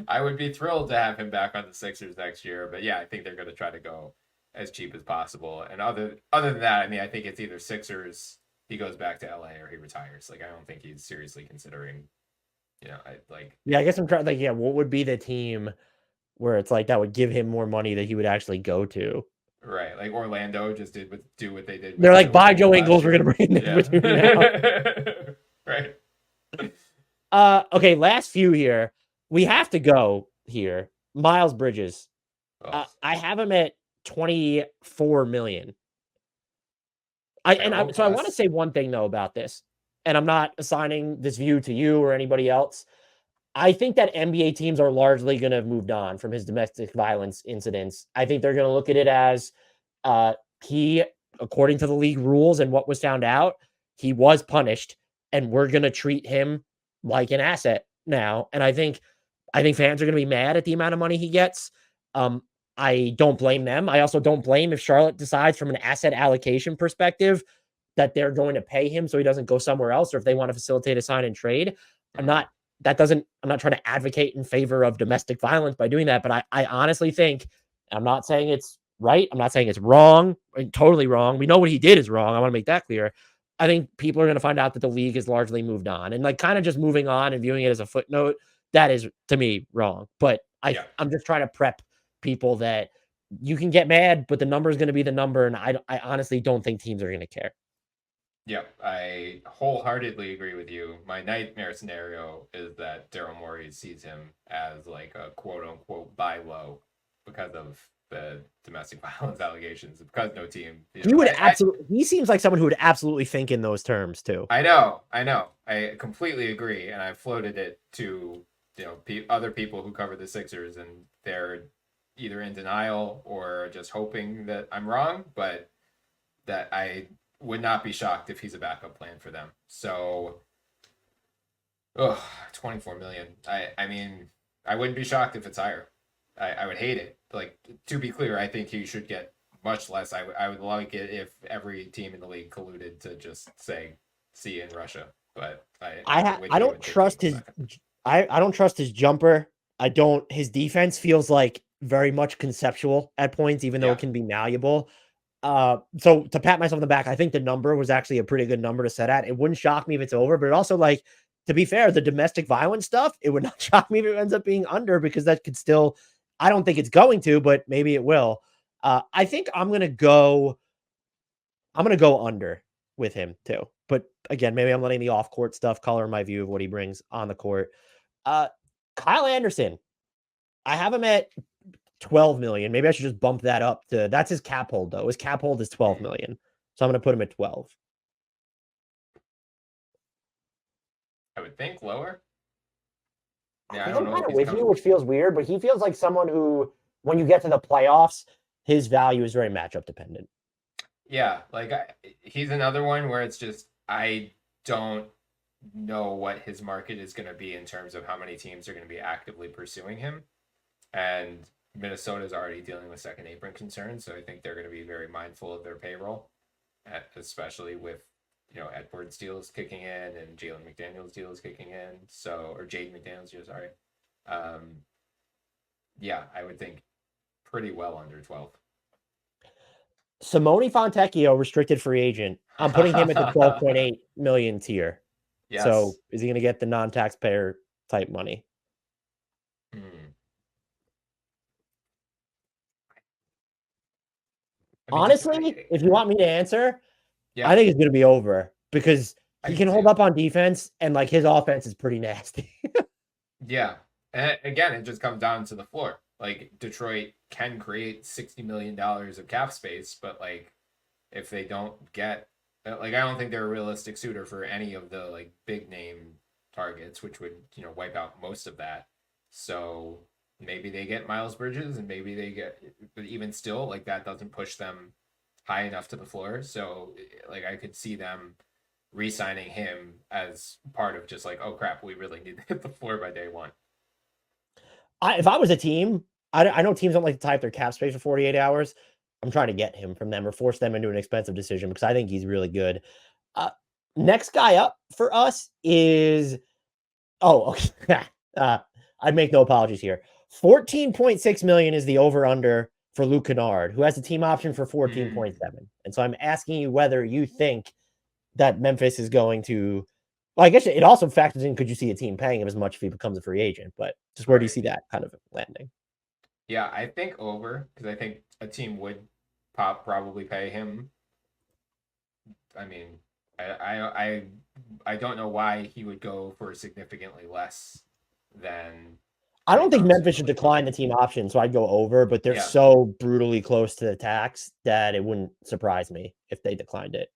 B: I would be thrilled to have him back on the Sixers next year. But yeah, I think they're going to try to go as cheap as possible. And other than that, I mean, I think it's either Sixers, he goes back to LA, or he retires. Like, I don't think he's seriously considering. I guess I'm trying. Like,
A: yeah, what would be the team where it's like that would give him more money that he would actually go to?
B: Right, like Orlando just do what they did.
A: They're like, "Buy Joe Ingles, we're gonna bring Nick Batum now."
B: Right.
A: Okay, last few here. We have to go here. Miles Bridges. I have him at 24 million. I want to say one thing though about this, and I'm not assigning this view to you or anybody else. I think that NBA teams are largely going to have moved on from his domestic violence incidents. I think they're going to look at it as he, according to the league rules and what was found out, he was punished, and we're going to treat him like an asset now. And I think fans are going to be mad at the amount of money he gets. I don't blame them. I also don't blame if Charlotte decides from an asset allocation perspective that they're going to pay him so he doesn't go somewhere else, or if they want to facilitate a sign and trade. I'm not trying to advocate in favor of domestic violence by doing that, but I honestly think, I'm not saying it's right. I'm not saying it's wrong, totally wrong. We know what he did is wrong. I want to make that clear. I think people are going to find out that the league has largely moved on, and like kind of just moving on and viewing it as a footnote. That is, to me, wrong. But I'm just trying to prep people that you can get mad, but the number is going to be the number. And I honestly don't think teams are going to care.
B: Yeah, I wholeheartedly agree with you. My nightmare scenario is that Daryl Morey sees him as like a quote unquote buy low because of the domestic violence allegations, because no team.
A: He seems like someone who would absolutely think in those terms too.
B: I know. I completely agree. And I floated it to, other people who cover the Sixers, and they're either in denial or just hoping that I'm wrong, but that I would not be shocked if he's a backup plan for them. So, 24 million. I mean, I wouldn't be shocked if it's higher. I would hate it. Like, to be clear, I think he should get much less. I would like it if every team in the league colluded to just say, "See you in Russia." But I'm with
A: I
B: you
A: don't
B: in thinking
A: trust
B: it's
A: his
B: not gonna.
A: I don't trust his jumper. I don't his defense feels like very much conceptual at points, even though
B: Yeah.
A: it can be malleable. So to pat myself on the back, I think the number was actually a pretty good number to set at. It wouldn't shock me if it's over, but it also like to be fair, the domestic violence stuff, it would not shock me if it ends up being under because that could still I don't think it's going to, but maybe it will. I think I'm gonna go under with him too. But again, maybe I'm letting the off court stuff color my view of what he brings on the court. Uh Kyle Anderson, I have him at 12 million. Maybe I should just bump that up to that's his cap hold though. His cap hold is 12
B: Mm.
A: million. So I'm gonna put him at 12.
B: I would think lower. Yeah, I
A: I
B: don't
A: am
B: know
A: kind
B: if
A: of
B: he's
A: with you,
B: coming.
A: which feels weird, but he feels like someone who, when you get to the playoffs, his value is very matchup dependent.
B: Yeah, like he's another one where it's just I don't know what his market is going to be in terms of how many teams are going to be actively pursuing him. And Minnesota is already dealing with second apron concerns, so I think they're going to be very mindful of their payroll, especially with Edwards deals kicking in and Jalen McDaniels deals kicking in. So or Jaden McDaniels deals, sorry. Um, yeah, I would think pretty well under 12.
A: Simone Fontecchio, restricted free agent. I'm putting him at the 12.8 million tier. So
B: Yes.
A: is he going to get the non-taxpayer type money?
B: Hmm. I mean, just
A: Honestly, if you want me to answer,
B: yeah,
A: I think it's going to be over because
B: I
A: he
B: do
A: can hold
B: too.
A: up on defense and like his offense is pretty nasty.
B: Yeah. And again, it just comes down to the floor. Like Detroit can create $60 million of cap space, but like if they don't get like I don't think they're a realistic suitor for any of the like big name targets, which would, wipe out most of that. So maybe they get Miles Bridges and maybe they get but even still, like that doesn't push them high enough to the floor. So like I could see them re-signing him as part of just like, oh crap, we really need to hit the floor by day one.
A: If I was a team, I know teams don't like to tie up their cap space for 48 hours. I'm trying to get him from them or force them into an expensive decision because I think he's really good. Uh, Next guy up for us is okay. I'd make no apologies here. 14.6 million is the over under for Luke Kennard, who has a team option for 14.7. And so I'm asking you whether you think that Memphis is going to. Well, I guess it also factors in. Could you see a team paying him as much if he becomes a free agent? But just where do you
B: Right.
A: see that kind of landing?
B: Yeah, I think over because I think a team would probably pay him. I mean, I don't know why he would go for significantly less than
A: I
B: Klay
A: don't think
B: Thompson
A: Memphis
B: or
A: should
B: Malik Monk.
A: decline the team option, so I'd go over. But they're
B: Yeah,
A: so brutally close to the tax that it wouldn't surprise me if they declined it.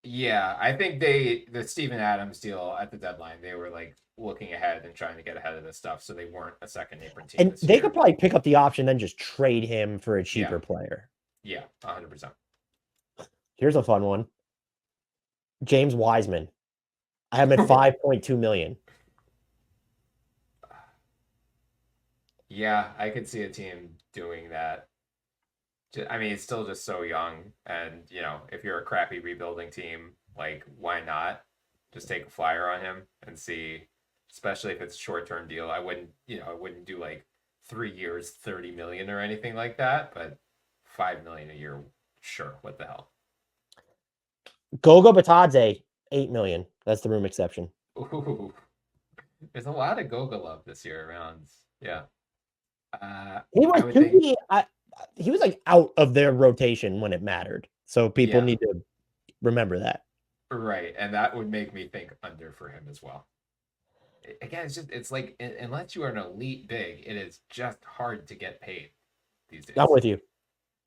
B: yeah. I think the Steven Adams deal at the deadline, they were like looking ahead and trying to get ahead of this stuff, so they weren't a second apron team
A: And
B: this
A: they could
B: year.
A: probably pick up the option, then just trade him for a
B: Yeah,
A: cheaper player.
B: yeah, 100%.
A: Here's a fun one. James Wiseman. I have him at 5.2 million.
B: Yeah, I could see a team doing that. I mean, he's still just so young, and if you're a crappy rebuilding team, like why not just take a flyer on him and see, especially if it's a short-term deal. I wouldn't do like 3 years, 30 million or anything like that, but 5 million a year, sure. What the hell?
A: Goga Bitadze, 8 million. That's the room exception.
B: Ooh, there's a lot of Goga love this year around. Yeah,
A: He
B: I
A: was
B: would
A: to
B: think.
A: me, he was like out of their rotation when it mattered. So people
B: Yeah,
A: need to remember that.
B: right, and that would make me think under for him as well. Again, it's like unless you are an elite big, it is just hard to get paid these
A: I'm
B: days.
A: with you.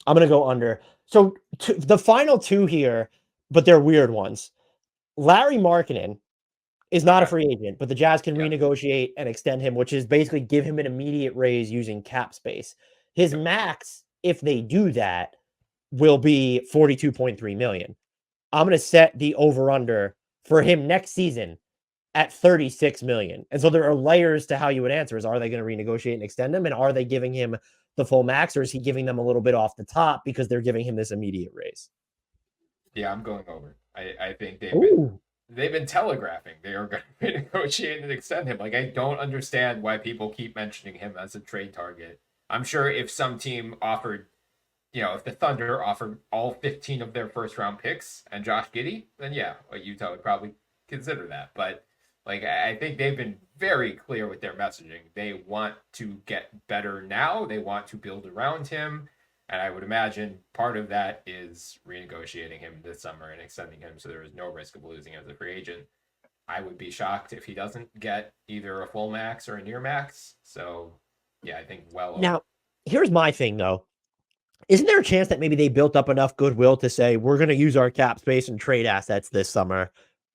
A: I'm going to go under. So the final two here, but they're weird ones. Lauri Markkanen is not a
B: Okay.
A: free agent, but the Jazz can
B: Yep.
A: renegotiate and extend him, which is basically give him an immediate raise using cap space. His
B: Yep.
A: max, if they do that, will be 42.3 million. I'm going to set the over under for him next season at 36 million. And so there are layers to how you would answer is, are they going to renegotiate and extend him? And are they giving him the full max, or is he giving them a little bit off the top because they're giving him this immediate raise?
B: Yeah, I'm going over. I think
A: Ooh.
B: they've been telegraphing they are going to renegotiate and extend him. Like, I don't understand why people keep mentioning him as a trade target. I'm sure if some team offered, if the Thunder offered all 15 of their first round picks and Josh Giddey, then yeah, Utah would probably consider that. But like, I think they've been very clear with their messaging. They want to get better now. They want to build around him. And I would imagine part of that is renegotiating him this summer and extending him so there is no risk of losing him as a free agent. I would be shocked if he doesn't get either a full max or a near max. So, yeah, I think
A: Now, here's my thing, though. Isn't there a chance that maybe they built up enough goodwill to say, we're going to use our cap space and trade assets this summer,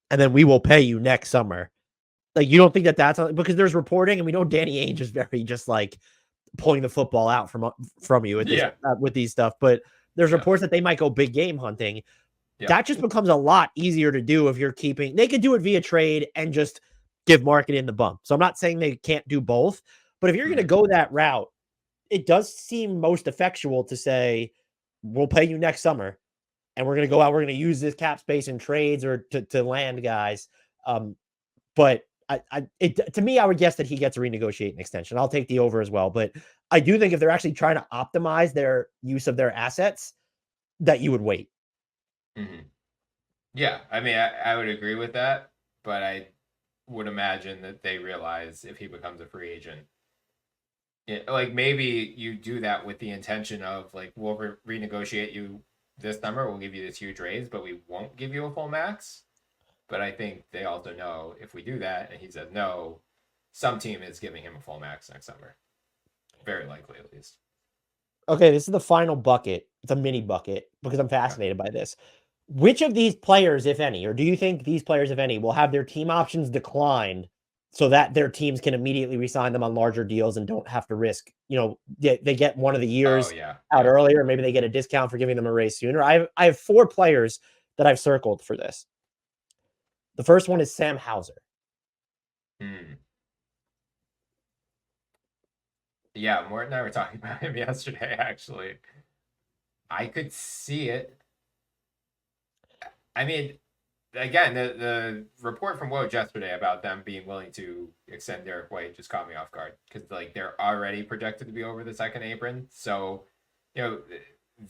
A: and then we will pay you next summer? Like, you don't think that that's because there's reporting, and we know Danny Ainge is very just like pulling the football out from you with these stuff. But there's reports that they might go big game hunting. Yeah. That just becomes a lot easier to do if you're keeping. They could do it via trade and just give Markkanen the bump. So I'm not saying they can't do both, but if you're going to go that route, it does seem most effectual to say, we'll pay you next summer, and we're going to go out. We're going to use this cap space in trades or to land guys. But to me, I would guess that he gets a renegotiate an extension. I'll take the over as well. But I do think if they're actually trying to optimize their use of their assets, that you would wait.
B: Mm-hmm. Yeah, I mean, I would agree with that, but I would imagine that they realize if he becomes a free agent, like maybe you do that with the intention of like, we'll renegotiate you this summer, we'll give you this huge raise, but we won't give you a full max. But I think they also know if we do that and he says no, some team is giving him a full max next summer. Very likely, at least.
A: Okay, this is the final bucket. It's a mini bucket because I'm fascinated by this. Which of these players, if any, or do you think these players, if any, will have their team options declined so that their teams can immediately re-sign them on larger deals and don't have to risk, they get one of the years out earlier, maybe they get a discount for giving them a raise sooner? I have 4 players that I've circled for this. The first one is Sam Hauser.
B: Yeah, Mort and I were talking about him yesterday, actually. I could see it. I mean, again, the report from Woj yesterday about them being willing to extend Derrick White just caught me off guard because like they're already projected to be over the second apron. So,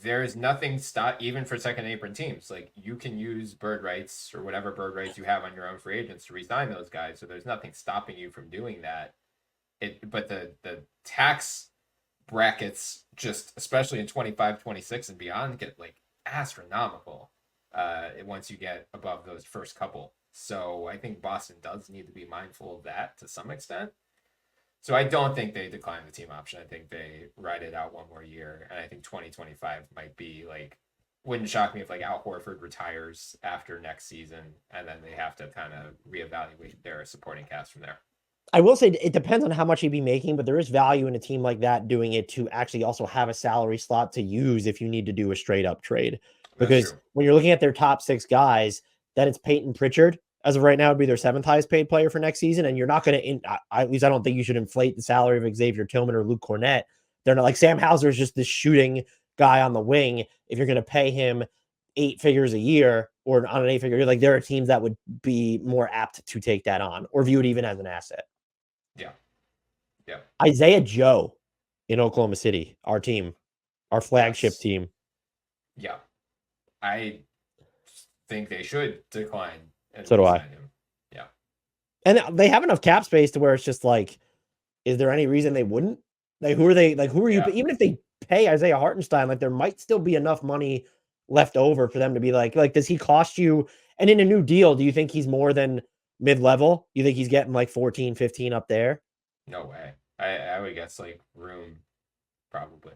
B: there's nothing even for second apron teams. Like, you can use bird rights or whatever bird rights you have on your own free agents to re-sign those guys. So there's nothing stopping you from doing that. But the tax brackets, just especially in 25, 26 and beyond, get like astronomical once you get above those first couple. So I think Boston does need to be mindful of that to some extent. So I don't think they decline the team option. I think they ride it out one more year. And I think 2025 might be like, wouldn't shock me if like Al Horford retires after next season and then they have to kind of reevaluate their supporting cast from there.
A: I will say it depends on how much he'd be making, but there is value in a team like that doing it to actually also have a salary slot to use if you need to do a straight up trade. Because when you're looking at their top 6 guys, that it's Peyton Pritchard. As of right now, would be their 7th highest paid player for next season. And you're not going to, at least I don't think you should inflate the salary of Xavier Tillman or Luke Cornett. They're not like Sam Hauser is just this shooting guy on the wing. If you're going to pay him 8 figures a year or on an 8-figure year, like there are teams that would be more apt to take that on or view it even as an asset.
B: Yeah.
A: Isaiah Joe in Oklahoma City, our team, our flagship team.
B: Yeah. I think they should decline.
A: So do I.
B: Him. Yeah.
A: And they have enough cap space to where it's just like, is there any reason they wouldn't? Like, who are they? Like, who are you? Even if they pay Isaiah Hartenstein, like, there might still be enough money left over for them to be like, does he cost you? And in a new deal, do you think he's more than mid-level? You think he's getting like 14, 15 up there?
B: No way. I would guess like room, probably.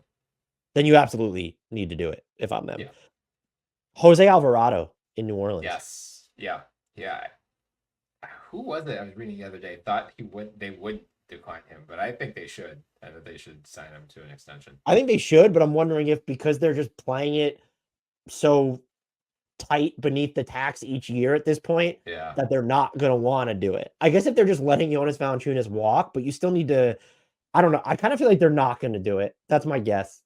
A: Then you absolutely need to do it if I'm them. Yeah. Jose Alvarado in New Orleans.
B: Yes. Yeah. Who was it I was reading the other day? Thought they would decline him, but I think they should, and that they should sign him to an extension.
A: I think they should, but I'm wondering if because they're just playing it so tight beneath the tax each year at this point
B: Yeah.
A: that they're not going to want to do it. I guess if they're just letting Jonas Valanciunas walk, but you still need to, I don't know. I kind of feel like they're not going to do it. That's my guess.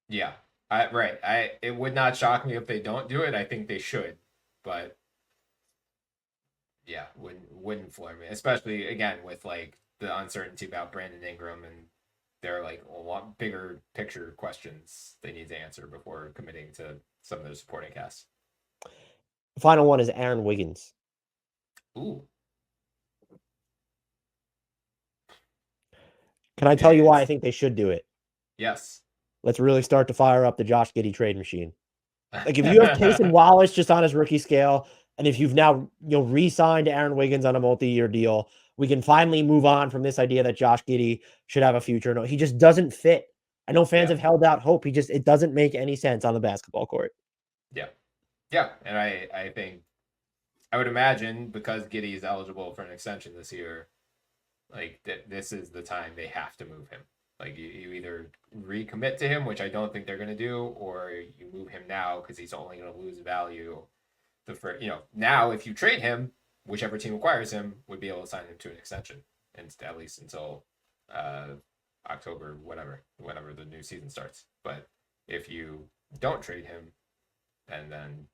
B: Yeah. It would not shock me if they don't do it. I think they should, but yeah, wouldn't floor me, especially again with like the uncertainty about Brandon Ingram, and there are like a lot bigger picture questions they need to answer before committing to some of their supporting cast.
A: The final one is Aaron Wiggins.
B: Ooh.
A: Can I tell you why I think they should do it?
B: Yes.
A: Let's really start to fire up the Josh Giddey trade machine. Like if you have Cason Wallace just on his rookie scale, and if you've now re-signed Aaron Wiggins on a multi-year deal, we can finally move on from this idea that Josh Giddey should have a future. No, he just doesn't fit. I know fans have held out hope. It doesn't make any sense on the basketball court.
B: Yeah. Yeah. And I think I would imagine because Giddey is eligible for an extension this year, like this is the time they have to move him. Like you either recommit to him, which I don't think they're going to do, or you move him now because he's only going to lose value. Now if you trade him, whichever team acquires him would be able to sign him to an extension, and at least until October, whenever the new season starts. But if you don't trade him, and then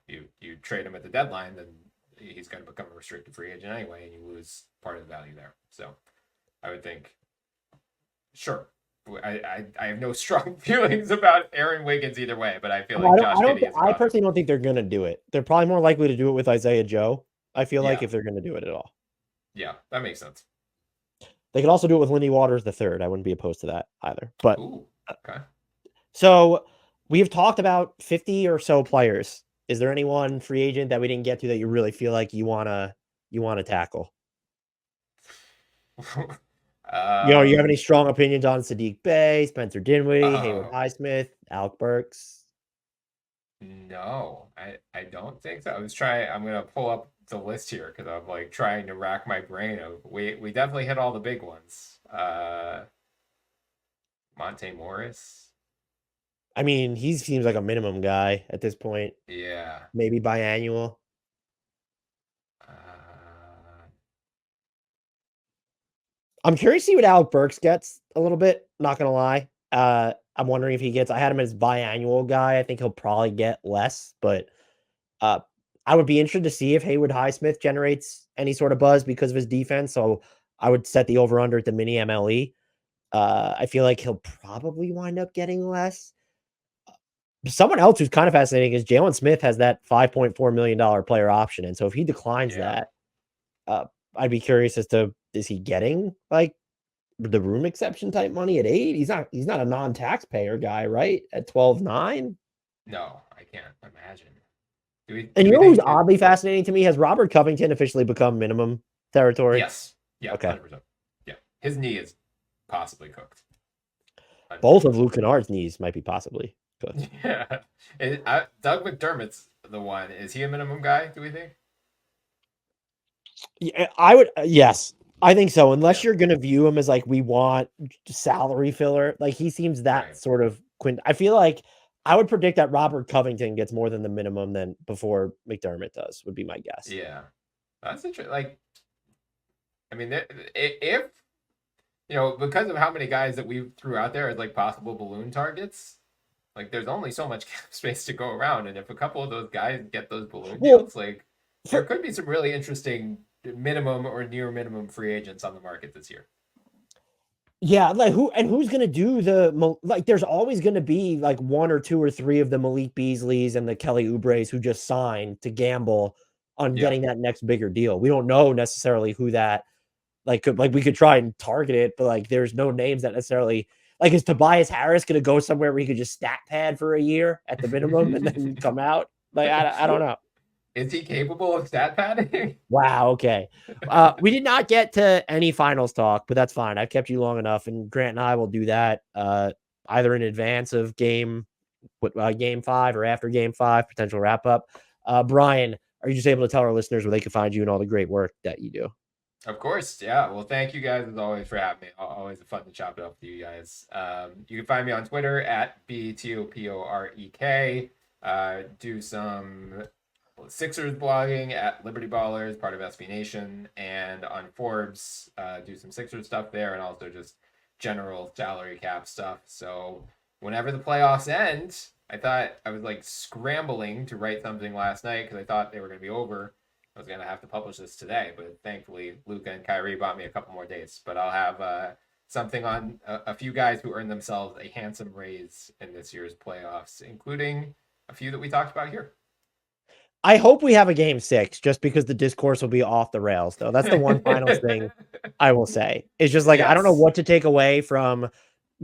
B: you trade him at the deadline, then he's going to become a restricted free agent anyway, and you lose part of the value there. So I would think, sure. I have no strong feelings about Aaron Wiggins either way, but I feel like Josh Giddey is
A: I personally don't think they're going to do it. They're probably more likely to do it with Isaiah Joe, I feel like, if they're going to do it at all.
B: Yeah, that makes sense.
A: They could also do it with Lindy Waters III. I wouldn't be opposed to that either. But
B: ooh, okay.
A: So we have talked about 50 or so players. Is there anyone free agent that we didn't get to that you really feel like you wanna tackle? You have any strong opinions on Sadiq Bey, Spencer Dinwiddie, Haywood Highsmith, Alec Burks?
B: No, I don't think so. I'm gonna pull up the list here because I'm like trying to rack my brain of we definitely hit all the big ones. Monte Morris.
A: I mean, he seems like a minimum guy at this point.
B: Yeah.
A: Maybe biannual. I'm curious to see what Alec Burks gets a little bit. Not gonna lie. I'm wondering if he gets. I had him as biannual guy. I think he'll probably get less, but I would be interested to see if Haywood Highsmith generates any sort of buzz because of his defense. So I would set the over under at the mini MLE. I feel like he'll probably wind up getting less. Someone else who's kind of fascinating is Jalen Smith has that $5.4 million player option. And so if he declines that, I'd be curious as to, is he getting like the room exception type money at 8? He's not a non-taxpayer guy, right? At 12.9?
B: No, I can't imagine.
A: And you know who's oddly fascinating to me? Has Robert Covington officially become minimum territory?
B: Yes. Yeah. Okay. 100%. Yeah. His knee is possibly cooked.
A: Both of Luke Kennard's knees might be possibly cooked.
B: Yeah. Doug McDermott's the one. Is he a minimum guy, do we think?
A: Yeah, I would. Yes, I think so. Unless you're going to view him as like, we want salary filler. Like he seems that sort of I feel like I would predict that Robert Covington gets more than the minimum than before McDermott does, would be my guess.
B: Yeah. That's interesting. Like, I mean, if, because of how many guys that we threw out there as like possible balloon targets, like there's only so much cap space to go around. And if a couple of those guys get those balloon deals, like there could be some really interesting minimum or near minimum free agents on the market this year.
A: Yeah, like who's gonna do there's always gonna be like 1 or 2 or 3 of the Malik Beasleys and the Kelly Oubres who just signed to gamble on getting that next bigger deal. We don't know necessarily who that we could try and target it, but like there's no names that necessarily like, is Tobias Harris gonna go somewhere where he could just stat pad for a year at the minimum and then come out? Like I don't know.
B: Is he capable of stat padding?
A: Wow. Okay. We did not get to any finals talk, but that's fine. I've kept you long enough, and Grant and I will do that either in advance of game 5 or after game 5, potential wrap up. Bryan, are you just able to tell our listeners where they can find you and all the great work that you do?
B: Of course. Yeah. Well, thank you guys as always for having me. Always fun to chop it up with you guys. You can find me on Twitter at BTOPOREK. do some Sixers blogging at Liberty Ballers, part of SB Nation, and on Forbes, do some Sixers stuff there, and also just general salary cap stuff. So whenever the playoffs end, I thought I was like scrambling to write something last night because I thought they were going to be over. I was going to have to publish this today, but thankfully Luka and Kyrie bought me a couple more days. But I'll have something on a few guys who earned themselves a handsome raise in this year's playoffs, including a few that we talked about here.
A: I hope we have a game 6 just because the discourse will be off the rails, though. That's the one final thing I will say. It's just like,
B: Yes.
A: I don't know what to take away from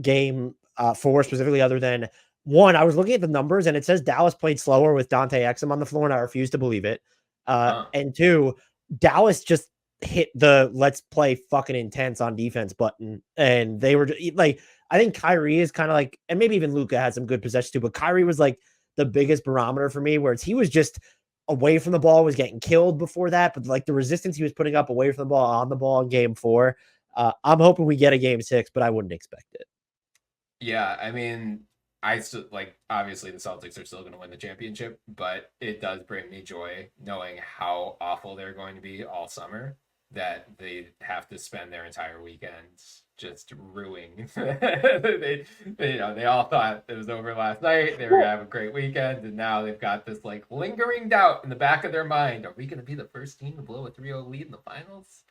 A: game 4 specifically, other than one, I was looking at the numbers and it says Dallas played slower with Dante Exum on the floor, and I refuse to believe it. And two, Dallas just hit the let's play fucking intense on defense button. And they were like, I think Kyrie is kind of like, and maybe even Luka had some good possessions too, but Kyrie was like the biggest barometer for me, where he was just away from the ball, was getting killed before that, but like the resistance he was putting up away from the ball, on the ball in game 4. I'm hoping we get a game 6, but I wouldn't expect it.
B: Yeah, I mean, I still like, obviously the Celtics are still going to win the championship, but it does bring me joy knowing how awful they're going to be all summer, that they have to spend their entire weekends just ruining. They all thought it was over last night. They were gonna have a great weekend, and now they've got this like lingering doubt in the back of their mind: are we going to be the first team to blow a 3-0 lead in the finals?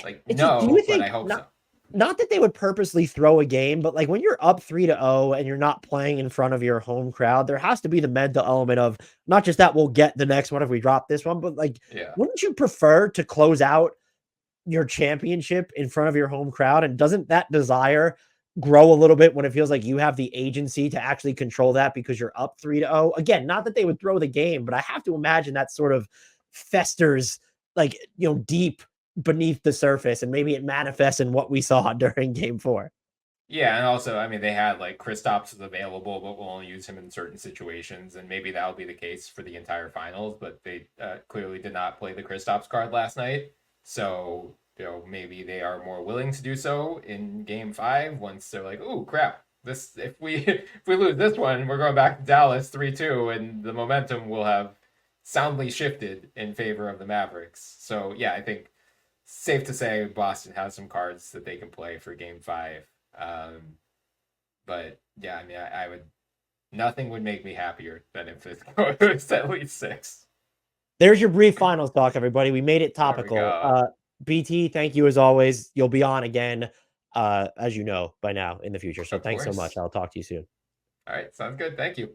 B: Like, no, but I hope so.
A: Not that they would purposely throw a game, but like when you're up 3-0 and you're not playing in front of your home crowd, there has to be the mental element of not just that we'll get the next one if we drop this one, but like, wouldn't you prefer to close out your championship in front of your home crowd? And doesn't that desire grow a little bit when it feels like you have the agency to actually control that because you're up 3-0? Again, not that they would throw the game, but I have to imagine that sort of festers like, deep beneath the surface, and maybe it manifests in what we saw during game 4.
B: Yeah, and also, I mean, they had like Kristaps is available, but we'll only use him in certain situations, and maybe that'll be the case for the entire finals. But they clearly did not play the Kristaps card last night, so maybe they are more willing to do so in game 5 once they're like, "Oh crap, this if we if we lose this one, we're going back to Dallas 3-2, and the momentum will have soundly shifted in favor of the Mavericks." So yeah, I think safe to say Boston has some cards that they can play for game 5. But yeah, I mean, I would, nothing would make me happier than if it goes at least 6.
A: There's your brief finals talk, everybody. We made it topical. BT, thank you as always. You'll be on again, as you know by now, in the future. So thanks so much. I'll talk to you soon.
B: All right, sounds good. Thank you.